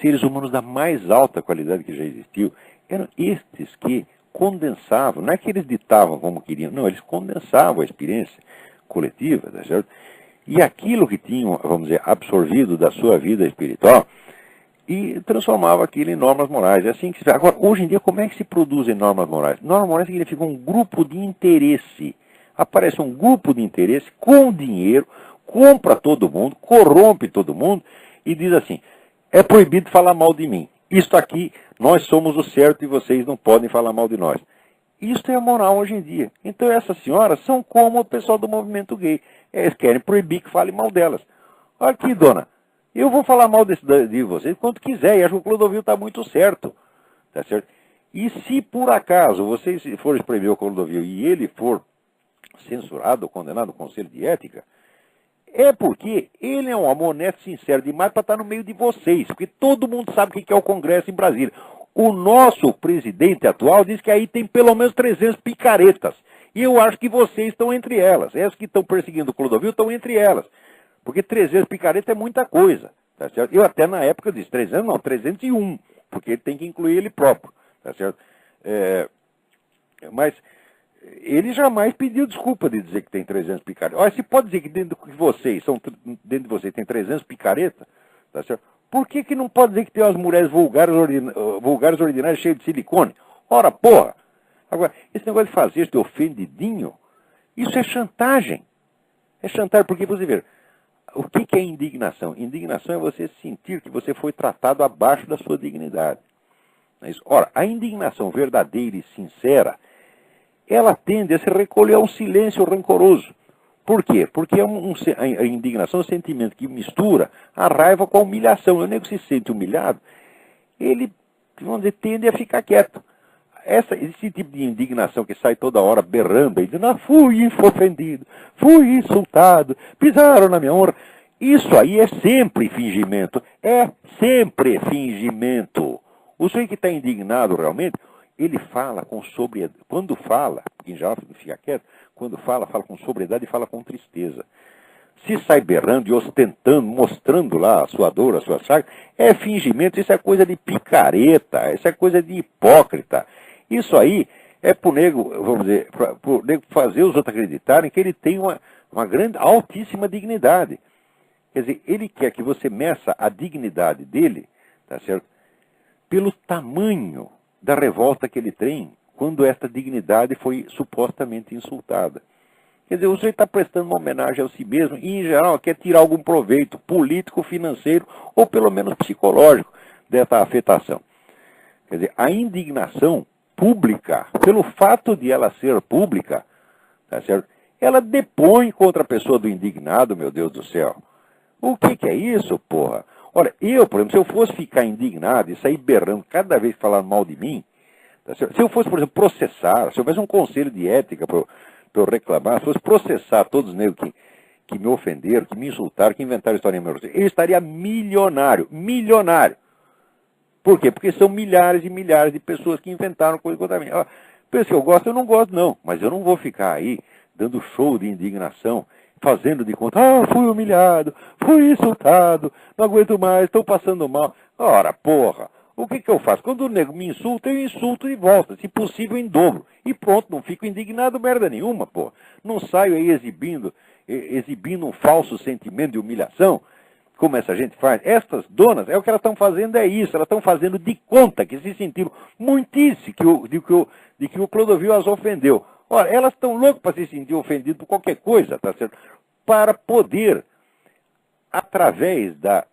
seres humanos da mais alta qualidade que já existiu, eram estes que condensavam, não é que eles ditavam como queriam, não, eles condensavam a experiência coletiva, tá certo? E aquilo que tinham, vamos dizer, absorvido da sua vida espiritual, e transformava aquilo em normas morais. É assim que se faz. Agora, hoje em dia, como é que se produzem normas morais? Normas morais significa um grupo de interesse. Aparece um grupo de interesse com dinheiro, compra todo mundo, corrompe todo mundo e diz assim: é proibido falar mal de mim. Isto aqui, nós somos o certo e vocês não podem falar mal de nós. Isto é a moral hoje em dia. Então essas senhoras são como o pessoal do movimento gay. Eles querem proibir que fale mal delas. Olha aqui, dona, eu vou falar mal de vocês quanto quiser, e acho que o Clodovil está muito certo. Tá certo? E se por acaso vocês forem proibir o Clodovil e ele for censurado ou condenado no Conselho de Ética, é porque ele é um homem honesto, sincero demais para estar no meio de vocês, porque todo mundo sabe o que é o Congresso em Brasília. O nosso presidente atual diz que aí tem pelo menos 300 picaretas, e eu acho que vocês estão entre elas. Essas que estão perseguindo o Clodovil estão entre elas, porque 300 picaretas é muita coisa, tá certo? Eu até na época disse 300 não, 301, porque ele tem que incluir ele próprio, tá certo? Mas ele jamais pediu desculpa de dizer que tem 300 picaretas. Olha, se pode dizer que dentro de vocês tem 300 picaretas, tá certo? Por que não pode dizer que tem umas mulheres vulgares ordinárias cheias de silicone? Ora, porra! Agora, esse negócio de fazer esse ofendidinho, isso é chantagem. É chantagem, porque você vê, o que é indignação? Indignação é você sentir que você foi tratado abaixo da sua dignidade. Não é isso? Ora, a indignação verdadeira e sincera, ela tende a se recolher a um silêncio rancoroso. Por quê? Porque a indignação é um sentimento que mistura a raiva com a humilhação. O nego se sente humilhado, ele, vamos dizer, tende a ficar quieto. Esse tipo de indignação que sai toda hora berrando e dizendo: fui ofendido, fui insultado, pisaram na minha honra. Isso aí é sempre fingimento. É sempre fingimento. O sujeito que está indignado realmente, ele fala com sobriedade. Quando fala, porque em geral fica quieto, quando fala com sobriedade e fala com tristeza. Se sai berrando e ostentando, mostrando lá a sua dor, a sua chaga, é fingimento, isso é coisa de picareta, isso é coisa de hipócrita. Isso aí é pro nego, vamos dizer, pro nego fazer os outros acreditarem que ele tem uma grande, altíssima dignidade. Quer dizer, ele quer que você meça a dignidade dele, tá certo? Pelo tamanho da revolta que ele tem quando esta dignidade foi supostamente insultada. Quer dizer, o sujeito está prestando uma homenagem a si mesmo e, em geral, quer tirar algum proveito político, financeiro ou pelo menos psicológico dessa afetação. Quer dizer, a indignação pública, pelo fato de ela ser pública, tá certo? Ela depõe contra a pessoa do indignado, meu Deus do céu. O que é isso, porra? Olha, eu, por exemplo, se eu fosse ficar indignado e sair berrando cada vez que falar mal de mim, tá certo? Se eu fosse, por exemplo, processar, se houvesse um conselho de ética para eu reclamar, se fosse processar todos os negros que me ofenderam, que me insultaram, que inventaram história minha, eu estaria milionário, milionário. Por quê? Porque são milhares e milhares de pessoas que inventaram coisa contra mim. Pensa que eu gosto, eu não gosto não, mas eu não vou ficar aí dando show de indignação, fazendo de conta, fui humilhado, fui insultado, não aguento mais, estou passando mal. Ora, porra, o que eu faço? Quando o nego me insulta, eu insulto de volta, se possível em dobro. E pronto, não fico indignado merda nenhuma, porra. Não saio aí exibindo um falso sentimento de humilhação, como essa gente faz. Estas donas, o que elas estão fazendo é isso, elas estão fazendo de conta que se sentiram muitíssimo de que o Clodovil as ofendeu. Ora, elas estão loucas para se sentir ofendidas por qualquer coisa, tá certo? Para poder, através da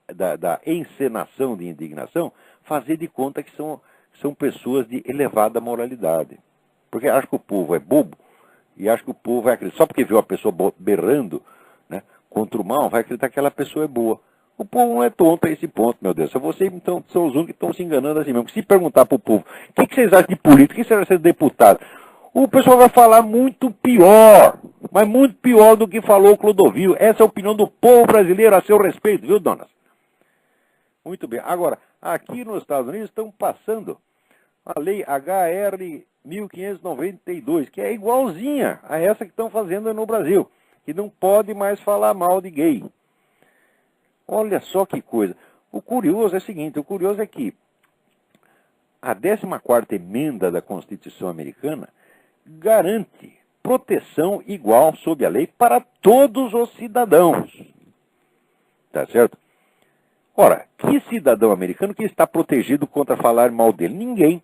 encenação de indignação, fazer de conta que são pessoas de elevada moralidade. Porque acho que o povo é bobo e acho que o povo vai acreditar, só porque viu a pessoa berrando, né, contra o mal, vai acreditar que aquela pessoa é boa. O povo não é tonto a esse ponto, meu Deus. Vocês então, são os únicos que estão se enganando assim mesmo. Se perguntar para o povo, o que vocês acham de política, o que vocês acham de deputado? O pessoal vai falar muito pior, mas muito pior do que falou o Clodovil. Essa é a opinião do povo brasileiro a seu respeito, viu, donas? Muito bem. Agora, aqui nos Estados Unidos estão passando a lei HR 1592, que é igualzinha a essa que estão fazendo no Brasil, que não pode mais falar mal de gay. Olha só que coisa. O curioso é o seguinte, o curioso é que a 14ª emenda da Constituição americana garante proteção igual sob a lei para todos os cidadãos. Tá certo? Ora, que cidadão americano que está protegido contra falar mal dele? Ninguém.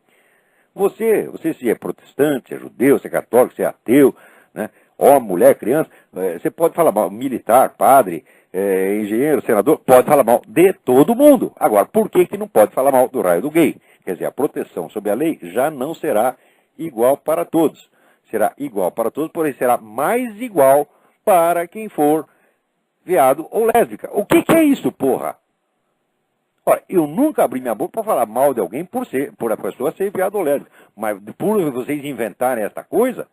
Você se é protestante, se é judeu, se é católico, se é ateu, né? Homem, mulher, criança, você pode falar mal, militar, padre, engenheiro, senador, pode falar mal de todo mundo. Agora, por que não pode falar mal do raio do gay? Quer dizer, a proteção sob a lei já não será igual para todos. Será igual para todos, porém será mais igual para quem for viado ou lésbica. O que é isso, porra? Olha, eu nunca abri minha boca para falar mal de alguém por a pessoa ser viado ou lésbica. Mas por vocês inventarem essa coisa,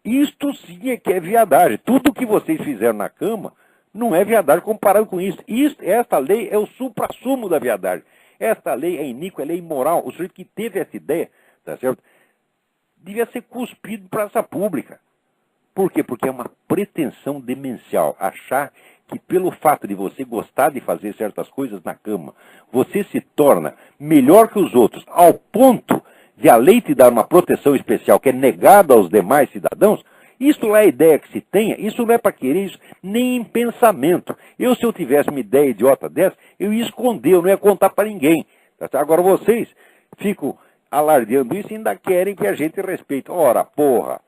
isto sim é que é viadagem. Tudo que vocês fizeram na cama não é viadagem comparado com isso. Esta lei é o suprassumo da viadagem. Esta lei é iníqua, ela é imoral. O sujeito que teve essa ideia, tá certo? Devia ser cuspido para praça pública. Por quê? Porque é uma pretensão demencial. Achar que pelo fato de você gostar de fazer certas coisas na cama, você se torna melhor que os outros, ao ponto de a lei te dar uma proteção especial que é negada aos demais cidadãos. Isso não é a ideia que se tenha, isso não é para querer isso, nem em pensamento. Se eu tivesse uma ideia idiota dessa, eu ia esconder, eu não ia contar para ninguém. Agora vocês ficam alardeando isso e ainda querem que a gente respeite. Ora, porra!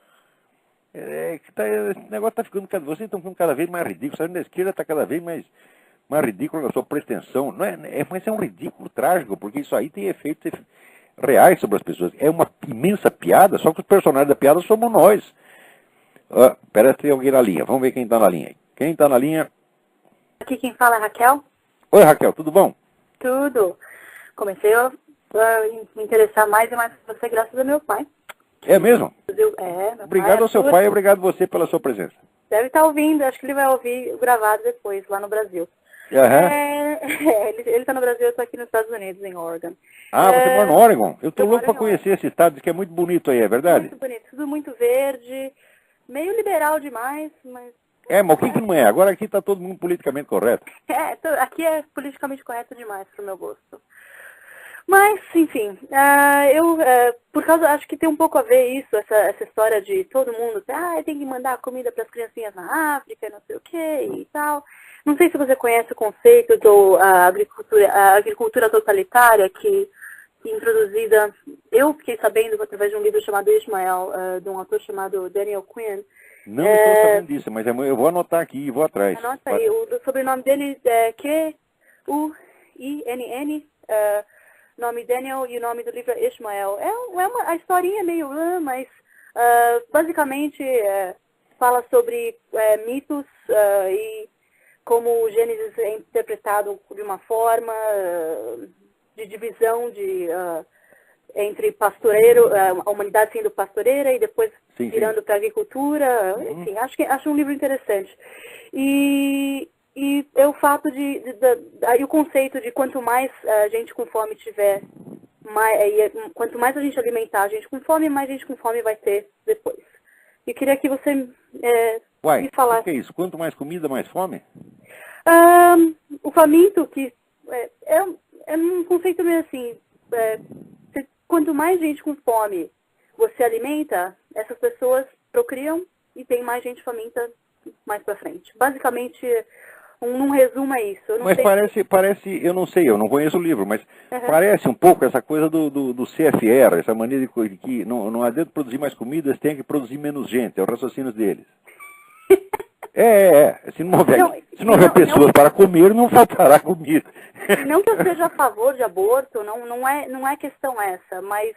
Esse negócio está ficando, vocês estão ficando cada vez mais ridículos. A da esquerda está cada vez mais ridículo na sua pretensão. Mas é um ridículo trágico, porque isso aí tem efeitos reais sobre as pessoas. É uma imensa piada, só que os personagens da piada somos nós. Espera, tem alguém na linha. Vamos ver quem está na linha. Quem está na linha? Aqui quem fala é Raquel. Oi, Raquel, tudo bom? Tudo. Comecei a me interessar mais e mais por você graças ao meu pai. É mesmo? Meu obrigado ao seu pai e obrigado a você pela sua presença. Deve estar ouvindo, acho que ele vai ouvir gravado depois, lá no Brasil. Ele está no Brasil, eu estou aqui nos Estados Unidos, em Oregon. Você mora no Oregon? Eu estou louco para conhecer esse estado, diz que é muito bonito aí, é verdade? Muito bonito, tudo muito verde, meio liberal demais, mas... Mas o que não é? Agora aqui está todo mundo politicamente correto. Aqui é politicamente correto demais para o meu gosto. Mas, enfim, por causa, acho que tem um pouco a ver isso, essa história de todo mundo, tem que mandar comida para as criancinhas na África, não sei o que e tal. Não sei se você conhece o conceito da agricultura totalitária que introduzida, eu fiquei sabendo através de um livro chamado Ishmael, de um autor chamado Daniel Quinn, Não estou sabendo disso, mas eu vou anotar aqui e vou atrás. Anota aí, o sobrenome dele é Q-U-I-N-N, nome Daniel e o nome do livro é Ishmael. A historinha é meio mas basicamente fala sobre mitos e como o Gênesis é interpretado de uma forma de divisão entre pastoreiro, a humanidade sendo pastoreira e depois virando para a agricultura. Enfim, acho um livro interessante. E é o fato aí o conceito de quanto mais gente com fome tiver, quanto mais a gente alimentar a gente com fome, mais gente com fome vai ter depois. E queria que você me falasse. O que é isso? Quanto mais comida, mais fome? O faminto, que é um conceito meio assim, quanto mais gente com fome você alimenta, essas pessoas procriam e tem mais gente faminta mais pra frente. Basicamente, num resumo é isso. Mas parece, eu não sei, eu não conheço o livro, mas parece um pouco essa coisa do CFR, essa mania de que não adianta produzir mais comida, você tem que produzir menos gente, é o raciocínio deles. Se não houver pessoas para comer, não faltará comida. Não que eu seja a favor de aborto, não é questão essa, mas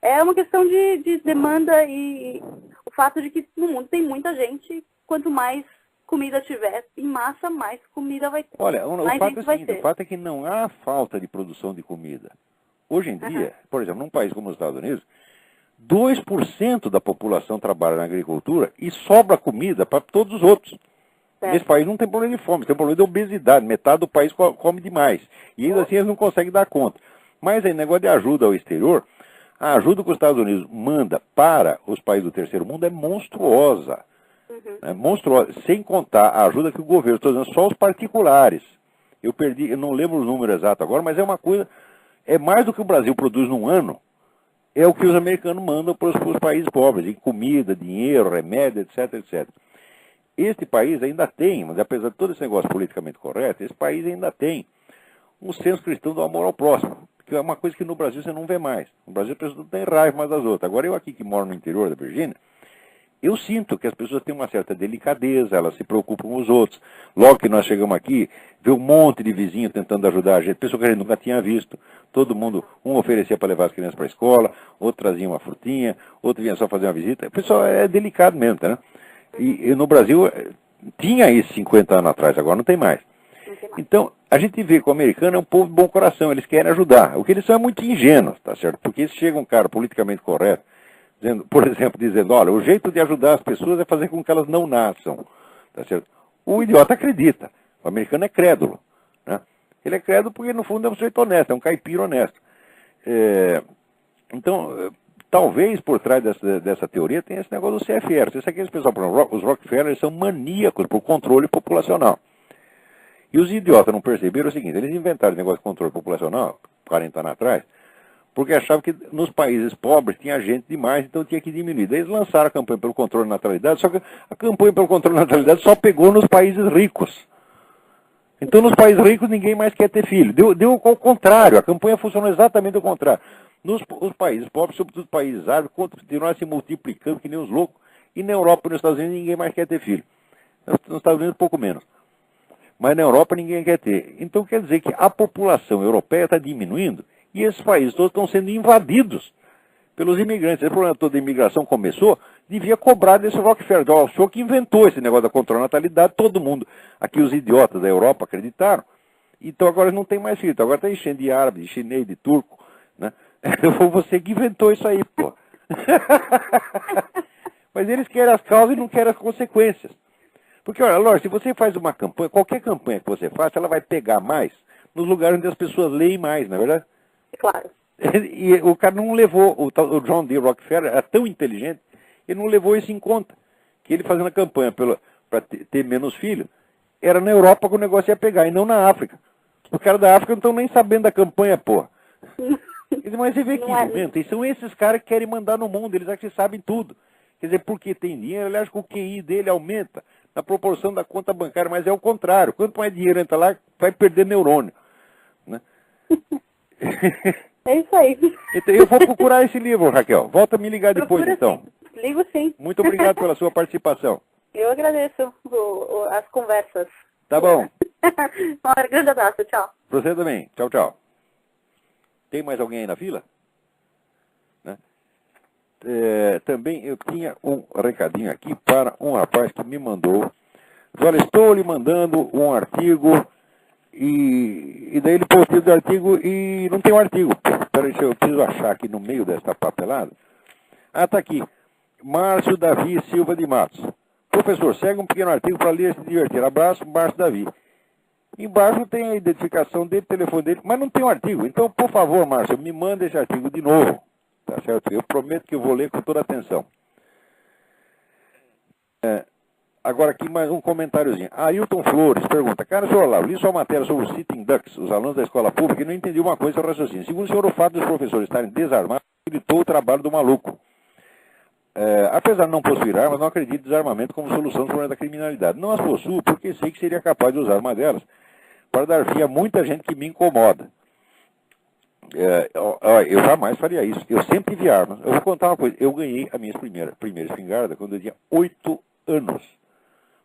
é uma questão de demanda e o fato de que no mundo tem muita gente, quanto mais comida tiver em massa, mais comida vai ter. Olha, o fato é que não há falta de produção de comida. Hoje em dia, por exemplo, num país como os Estados Unidos, 2% da população trabalha na agricultura e sobra comida para todos os outros. Nesse país não tem problema de fome, tem problema de obesidade. Metade do país come demais. E ainda assim eles não conseguem dar conta. Mas aí, negócio de ajuda ao exterior, a ajuda que os Estados Unidos manda para os países do terceiro mundo é monstruosa. É monstruosa. Sem contar a ajuda que o governo, estou dizendo só os particulares. Eu não lembro o número exato agora, mas é uma coisa, é mais do que o Brasil produz num ano. É o que os americanos mandam para os países pobres, em comida, dinheiro, remédio, etc, etc. Este país ainda tem, mas apesar de todo esse negócio politicamente correto, esse país ainda tem um senso cristão do amor ao próximo, que é uma coisa que no Brasil você não vê mais. No Brasil as pessoas não têm raiva umas das outras. Agora eu aqui que moro no interior da Virgínia, eu sinto que as pessoas têm uma certa delicadeza, elas se preocupam com os outros. Logo que nós chegamos aqui, vê um monte de vizinho tentando ajudar a gente, pessoa que a gente nunca tinha visto. Todo mundo, um oferecia para levar as crianças para a escola, outro trazia uma frutinha, outro vinha só fazer uma visita. O pessoal é delicado mesmo, tá, né? E no Brasil tinha isso 50 anos atrás, agora não tem mais. Então, a gente vê que o americano é um povo de bom coração, eles querem ajudar. O que eles são é muito ingênuos, tá certo? Porque se chega um cara politicamente correto, por exemplo, dizendo, olha, o jeito de ajudar as pessoas é fazer com que elas não nasçam, tá certo? O idiota acredita, o americano é crédulo, né? Ele é crédulo porque, no fundo, é um sujeito honesto, é um caipira honesto. Então, talvez por trás dessa teoria tenha esse negócio do CFR. Você sabe que esse pessoal, os Rockefeller, eles são maníacos por controle populacional. E os idiotas não perceberam o seguinte, eles inventaram o negócio de controle populacional, 40 anos atrás, porque achavam que nos países pobres tinha gente demais, então tinha que diminuir. Daí eles lançaram a campanha pelo controle da natalidade, só que a campanha pelo controle da natalidade só pegou nos países ricos. Então nos países ricos ninguém mais quer ter filho. Deu ao contrário, a campanha funcionou exatamente ao contrário. Os países pobres, sobretudo os países árabes, continuaram se multiplicando que nem os loucos, e na Europa e nos Estados Unidos ninguém mais quer ter filho. Nos Estados Unidos pouco menos. Mas na Europa ninguém quer ter. Então quer dizer que a população europeia está diminuindo e esses países todos estão sendo invadidos pelos imigrantes. Esse problema todo da imigração começou, devia cobrar desse Rockefeller. O senhor que inventou esse negócio da controle da natalidade, todo mundo, aqui os idiotas da Europa acreditaram. Então agora não tem mais filho. Agora está enchendo de árabe, de chinês, de turco. Né? Foi você que inventou isso aí, pô. Mas eles querem as causas e não querem as consequências. Porque, olha, lógico, se você faz uma campanha, qualquer campanha que você faça, ela vai pegar mais nos lugares onde as pessoas leem mais, não é verdade? Claro. E o cara não levou, o John D. Rockefeller era tão inteligente, ele não levou isso em conta. Que ele fazendo a campanha para ter menos filhos, era na Europa que o negócio ia pegar, e não na África. Os caras da África não estão nem sabendo da campanha, porra. Mas você vê que inventa, e são esses caras que querem mandar no mundo, eles acham que sabem tudo. Quer dizer, porque tem dinheiro, ele acha que o QI dele aumenta na proporção da conta bancária, mas é o contrário. Quanto mais dinheiro entra lá, vai perder neurônio. Né? É isso aí. Então, eu vou procurar esse livro, Raquel. Volta a me ligar depois, então. Digo sim. Muito obrigado pela sua participação. Eu agradeço as conversas. Tá bom. Um grande abraço, tchau. Pra você também. Tchau, tchau. Tem mais alguém aí na fila? Né? Também eu tinha um recadinho aqui para um rapaz que me mandou. Olha, estou lhe mandando um artigo e daí ele postou o artigo e não tem um artigo. Peraí, eu preciso achar aqui no meio dessa papelada. Ah, tá aqui. Márcio Davi Silva de Matos. Professor, segue um pequeno artigo para ler e se divertir. Abraço, Márcio Davi. Embaixo tem a identificação dele, o telefone dele, mas não tem um artigo. Então, por favor, Márcio, me manda esse artigo de novo. Tá certo? Eu prometo que eu vou ler com toda atenção. Agora aqui mais um comentáriozinho. Ailton Flores pergunta: cara, senhor Olavo, li sua matéria sobre os sitting ducks, os alunos da escola pública, e não entendi uma coisa sobre o raciocínio. Segundo o senhor, o fato dos professores estarem desarmados facilitou o trabalho do maluco. Apesar de não possuir armas, não acredito em desarmamento como solução do problema da criminalidade. Não as possuo porque sei que seria capaz de usar uma delas para dar fim a muita gente que me incomoda. Eu jamais faria isso. Eu sempre tive armas. Eu vou contar uma coisa. Eu ganhei a minha primeira espingarda quando eu tinha 8 anos.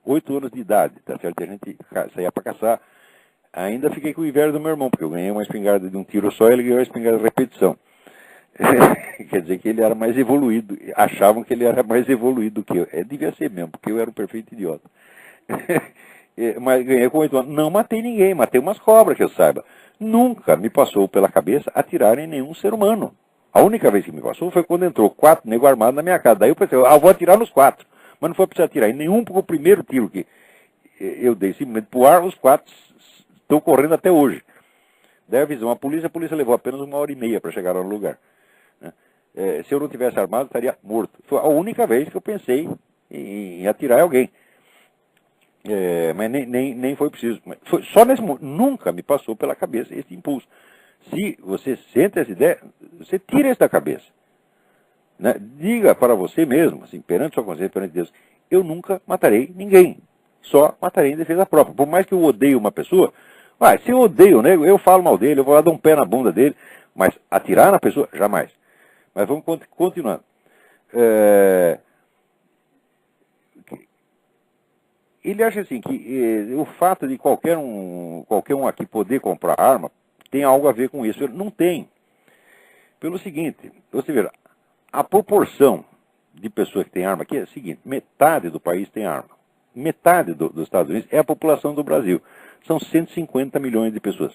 8 anos de idade, tá certo? A gente saía para caçar. Ainda fiquei com o inveja do meu irmão, porque eu ganhei uma espingarda de um tiro só e ele ganhou a espingarda de repetição. Quer dizer que ele era mais evoluído. Achavam que ele era mais evoluído do que eu. Devia ser mesmo, porque eu era um perfeito idiota. Mas ganhei com 8 anos. Não matei ninguém, matei umas cobras, que eu saiba. Nunca me passou pela cabeça atirar em nenhum ser humano. A única vez que me passou foi quando entrou 4 negros armados na minha casa. Daí eu pensei, vou atirar nos 4. Mas não foi preciso atirar em nenhum, porque o primeiro tiro que eu dei simplesmente pro ar, os 4 estão correndo até hoje. Daí avisou a polícia levou apenas 1h30 para chegar no lugar. Se eu não tivesse armado, estaria morto. Foi a única vez que eu pensei em atirar em alguém. Mas nem foi preciso. Foi só nesse momento. Nunca me passou pela cabeça esse impulso. Se você sente essa ideia, você tira isso da cabeça. Né? Diga para você mesmo, assim, perante sua consciência, perante Deus, eu nunca matarei ninguém. Só matarei em defesa própria. Por mais que eu odeie uma pessoa, se eu odeio o nego, eu falo mal dele, eu vou lá dar um pé na bunda dele, mas atirar na pessoa, jamais. Mas vamos continuando. Ele acha assim que o fato de qualquer um aqui poder comprar arma tem algo a ver com isso. Não tem. Pelo seguinte, você vê, a proporção de pessoas que têm arma aqui é a seguinte: metade do país tem arma. Metade dos Estados Unidos é a população do Brasil. São 150 milhões de pessoas.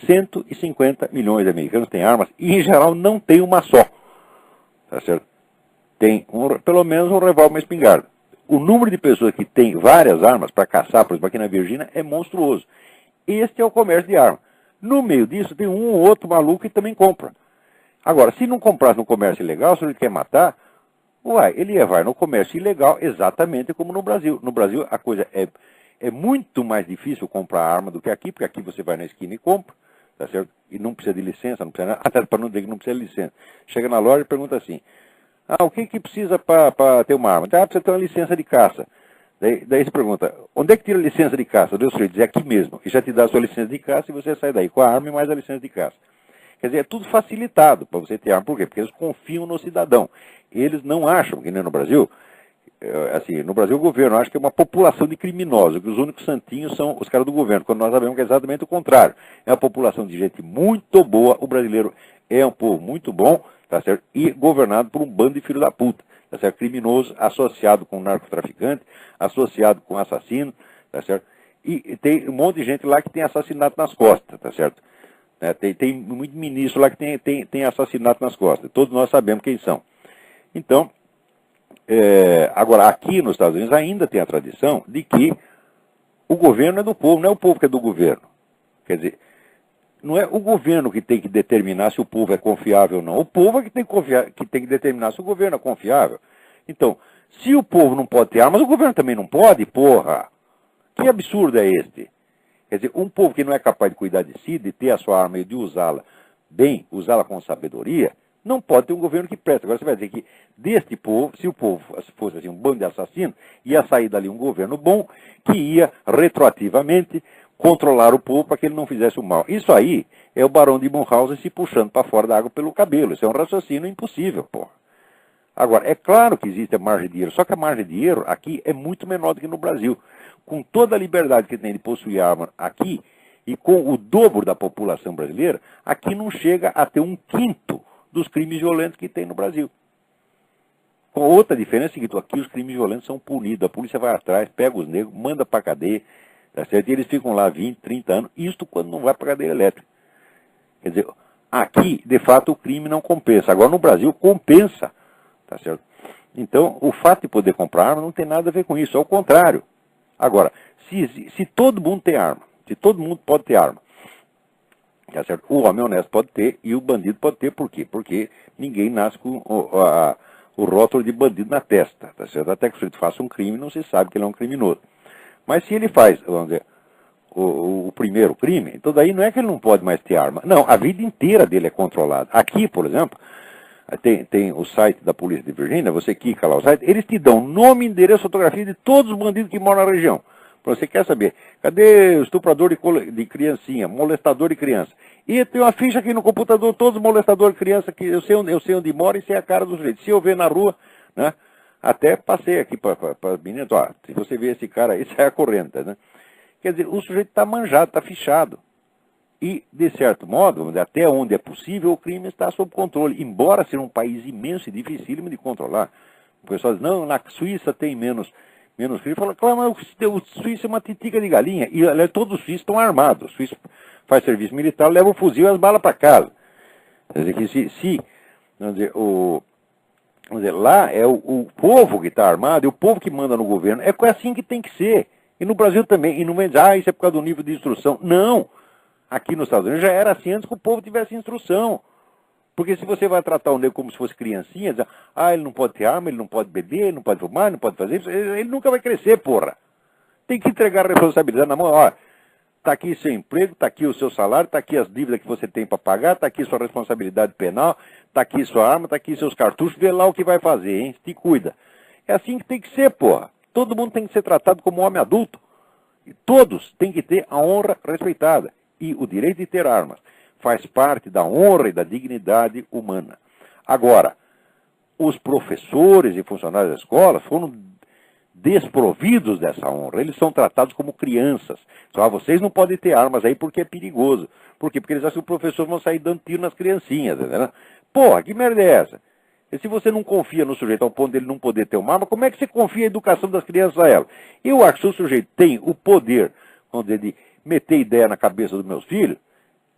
150 milhões de americanos têm armas e, em geral, não tem uma só. Tá certo? Tem pelo menos um revólver, uma espingarda. O número de pessoas que tem várias armas para caçar, por exemplo, aqui na Virgínia, é monstruoso. Este é o comércio de armas. No meio disso, tem um ou outro maluco que também compra. Agora, se não comprasse no comércio ilegal, se ele quer matar, ele vai no comércio ilegal exatamente como no Brasil. No Brasil, a coisa é muito mais difícil comprar arma do que aqui, porque aqui você vai na esquina e compra, tá certo? E não precisa de licença, não precisa nada, até para não dizer que não precisa de licença. Chega na loja e pergunta assim: o que precisa para ter uma arma? Precisa ter uma licença de caça. Daí você pergunta: onde é que tira a licença de caça? Deus diz: é aqui mesmo. E já te dá a sua licença de caça e você sai daí com a arma e mais a licença de caça. Quer dizer, é tudo facilitado para você ter arma. Por quê? Porque eles confiam no cidadão. Eles não acham, que nem no Brasil, assim, no Brasil o governo acha que é uma população de criminosos, que os únicos santinhos são os caras do governo, quando nós sabemos que é exatamente o contrário. É uma população de gente muito boa. O brasileiro é um povo muito bom, tá certo? E governado por um bando de filho da puta, tá certo? Criminoso, associado com narcotraficante, associado com assassino, tá certo? E tem um monte de gente lá que tem assassinato nas costas, tá certo? Tem muito ministro lá que tem assassinato nas costas. Todos nós sabemos quem são. Então, agora, aqui nos Estados Unidos ainda tem a tradição de que o governo é do povo, não é o povo que é do governo. Quer dizer, não é o governo que tem que determinar se o povo é confiável ou não. O povo é que tem que determinar se o governo é confiável. Então, se o povo não pode ter armas, o governo também não pode, porra. Que absurdo é este? Quer dizer, um povo que não é capaz de cuidar de si, de ter a sua arma e de usá-la bem, usá-la com sabedoria, não pode ter um governo que presta. Agora você vai dizer que deste povo, se o povo fosse assim, um bando de assassinos, ia sair dali um governo bom que ia retroativamente controlar o povo para que ele não fizesse o mal. Isso aí é o Barão de Munchausen se puxando para fora da água pelo cabelo. Isso é um raciocínio impossível, porra. Agora, é claro que existe a margem de erro, só que a margem de erro aqui é muito menor do que no Brasil. Com toda a liberdade que tem de possuir arma aqui, e com o dobro da população brasileira, aqui não chega a ter 1/5 dos crimes violentos que tem no Brasil. Com outra diferença é a seguinte, aqui os crimes violentos são punidos, a polícia vai atrás, pega os negros, manda para a cadeia, tá certo? E eles ficam lá 20, 30 anos, isto quando não vai para a cadeia elétrica. Quer dizer, aqui, de fato, o crime não compensa. Agora, no Brasil, compensa, tá certo? Então, o fato de poder comprar arma não tem nada a ver com isso, é o contrário. Agora, se todo mundo tem arma, se todo mundo pode ter arma, tá certo? O homem honesto pode ter e o bandido pode ter, por quê? Porque ninguém nasce com o rótulo de bandido na testa, tá certo? Até que o sujeito faça um crime, não se sabe que ele é um criminoso. Mas se ele faz, vamos dizer, o primeiro crime, então daí não é que ele não pode mais ter arma. Não, a vida inteira dele é controlada. Aqui, por exemplo, tem o site da Polícia de Virgínia, você clica lá o site, eles te dão nome, endereço, fotografia de todos os bandidos que moram na região. Você quer saber, cadê o estuprador de criancinha, molestador de criança? E tem uma ficha aqui no computador, todos os molestadores de criança, que eu sei onde mora e sei a cara do sujeito. Se eu ver na rua, né, até passei aqui para as meninas, ó, se você vê esse cara aí, sai correndo, né? Quer dizer, o sujeito está manjado, está fichado. E, de certo modo, até onde é possível, o crime está sob controle, embora seja um país imenso e dificílimo de controlar. O pessoal diz, não, na Suíça tem menos crime. Fala, claro, mas o Suíça é uma titica de galinha. E, aliás, todos os suíços estão armados. O suíço faz serviço militar, leva o fuzil e as balas para casa. Quer dizer, que vamos dizer, lá é o povo que está armado, é o povo que manda no governo. É assim que tem que ser. E no Brasil também. E não vem dizer, isso é por causa do nível de instrução. Não. Aqui nos Estados Unidos já era assim antes que o povo tivesse instrução. Porque se você vai tratar o negro como se fosse criancinha, dizer, ele não pode ter arma, ele não pode beber, ele não pode fumar, não pode fazer isso, ele nunca vai crescer, porra. Tem que entregar a responsabilidade na mão. Ó, tá aqui seu emprego, tá aqui o seu salário, tá aqui as dívidas que você tem para pagar, tá aqui sua responsabilidade penal, tá aqui sua arma, tá aqui seus cartuchos, vê lá o que vai fazer, hein? Te cuida. É assim que tem que ser, porra. Todo mundo tem que ser tratado como homem adulto. E todos têm que ter a honra respeitada. E o direito de ter armas faz parte da honra e da dignidade humana. Agora, os professores e funcionários da escola foram desprovidos dessa honra. Eles são tratados como crianças. Só vocês não podem ter armas aí porque é perigoso. Por quê? Porque eles acham que os professores vão sair dando tiro nas criancinhas. Né? Porra, que merda é essa? E se você não confia no sujeito ao ponto dele não poder ter uma arma, como é que você confia a educação das crianças a ela? Eu acho que se o sujeito tem o poder, vamos dizer, de meter ideia na cabeça dos meus filhos,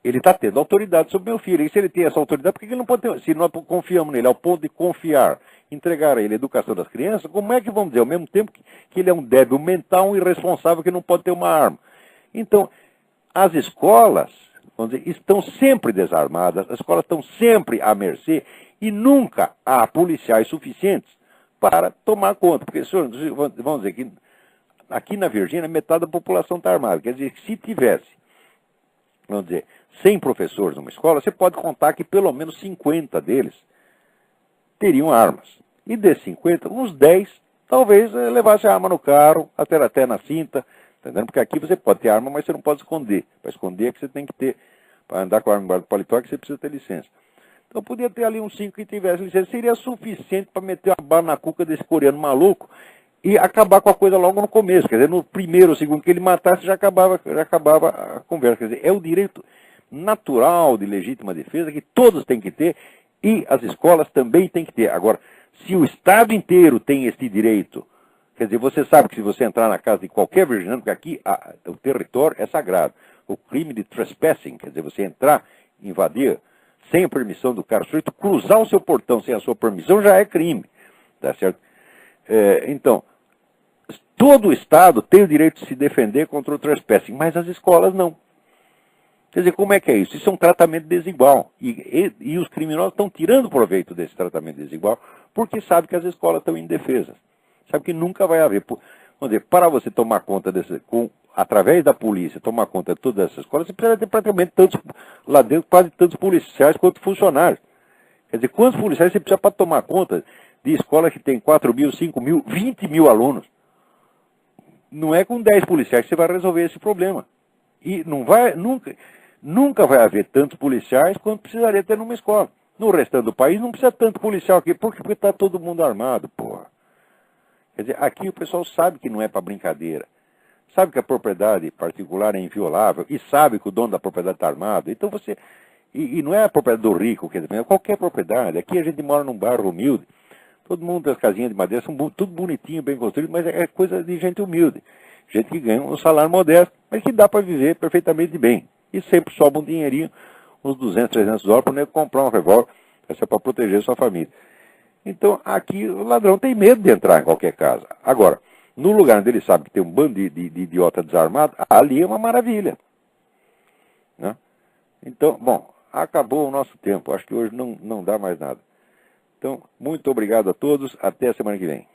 ele está tendo autoridade sobre meu filho. E se ele tem essa autoridade, por que ele não pode ter? Se nós confiamos nele ao ponto de confiar, entregar a ele a educação das crianças, como é que vamos dizer, ao mesmo tempo que ele é um débil mental, um irresponsável que não pode ter uma arma? Então, as escolas, vamos dizer, estão sempre desarmadas, as escolas estão sempre à mercê e nunca há policiais suficientes para tomar conta. Porque, senhor, vamos dizer que aqui na Virgínia, metade da população está armada. Quer dizer, que se tivesse, vamos dizer, 100 professores numa escola, você pode contar que pelo menos 50 deles teriam armas. E desses 50, uns 10 talvez levassem a arma no carro, até na cinta, entendeu? Porque aqui você pode ter arma, mas você não pode esconder. Para esconder é que você tem que ter, para andar com a arma embaixo do paletó, é que você precisa ter licença. Então podia ter ali uns 5 que tivessem licença, seria suficiente para meter uma bala na cuca desse coreano maluco e acabar com a coisa logo no começo. Quer dizer, no primeiro ou segundo que ele matasse, já acabava a conversa. Quer dizer, é o direito natural de legítima defesa que todos têm que ter e as escolas também têm que ter. Agora, se o Estado inteiro tem esse direito, quer dizer, você sabe que se você entrar na casa de qualquer virginiano, porque aqui o território é sagrado. O crime de trespassing, quer dizer, você entrar, invadir, sem a permissão do cara, o sujeito cruzar o seu portão sem a sua permissão já é crime. Tá certo? Então, todo o Estado tem o direito de se defender contra o trespassing, mas as escolas não. Quer dizer, como é que é isso? Isso é um tratamento desigual. E os criminosos estão tirando proveito desse tratamento desigual porque sabem que as escolas estão indefesas. Sabe que nunca vai haver. Vamos dizer, para você tomar conta através da polícia, tomar conta de todas essas escolas, você precisa ter praticamente tantos, lá dentro, quase tantos policiais quanto funcionários. Quer dizer, quantos policiais você precisa para tomar conta de escolas que tem 4 mil, 5 mil, 20 mil alunos? Não é com 10 policiais que você vai resolver esse problema. E nunca vai haver tantos policiais quanto precisaria ter numa escola. No restante do país não precisa tanto policial aqui, porque está todo mundo armado, porra. Quer dizer, aqui o pessoal sabe que não é para brincadeira. Sabe que a propriedade particular é inviolável e sabe que o dono da propriedade está armado. Então você... E não é a propriedade do rico, quer dizer, é qualquer propriedade. Aqui a gente mora num bairro humilde. Todo mundo tem as casinhas de madeira, são tudo bonitinho, bem construído, mas é coisa de gente humilde. Gente que ganha um salário modesto, mas que dá para viver perfeitamente bem. E sempre sobra um dinheirinho, uns 200, 300 dólares, para poder comprar um revólver. Isso é para proteger sua família. Então, aqui o ladrão tem medo de entrar em qualquer casa. Agora, no lugar onde ele sabe que tem um bando de idiota desarmado, ali é uma maravilha. Né? Então, bom, acabou o nosso tempo. Acho que hoje não dá mais nada. Então, muito obrigado a todos. Até a semana que vem.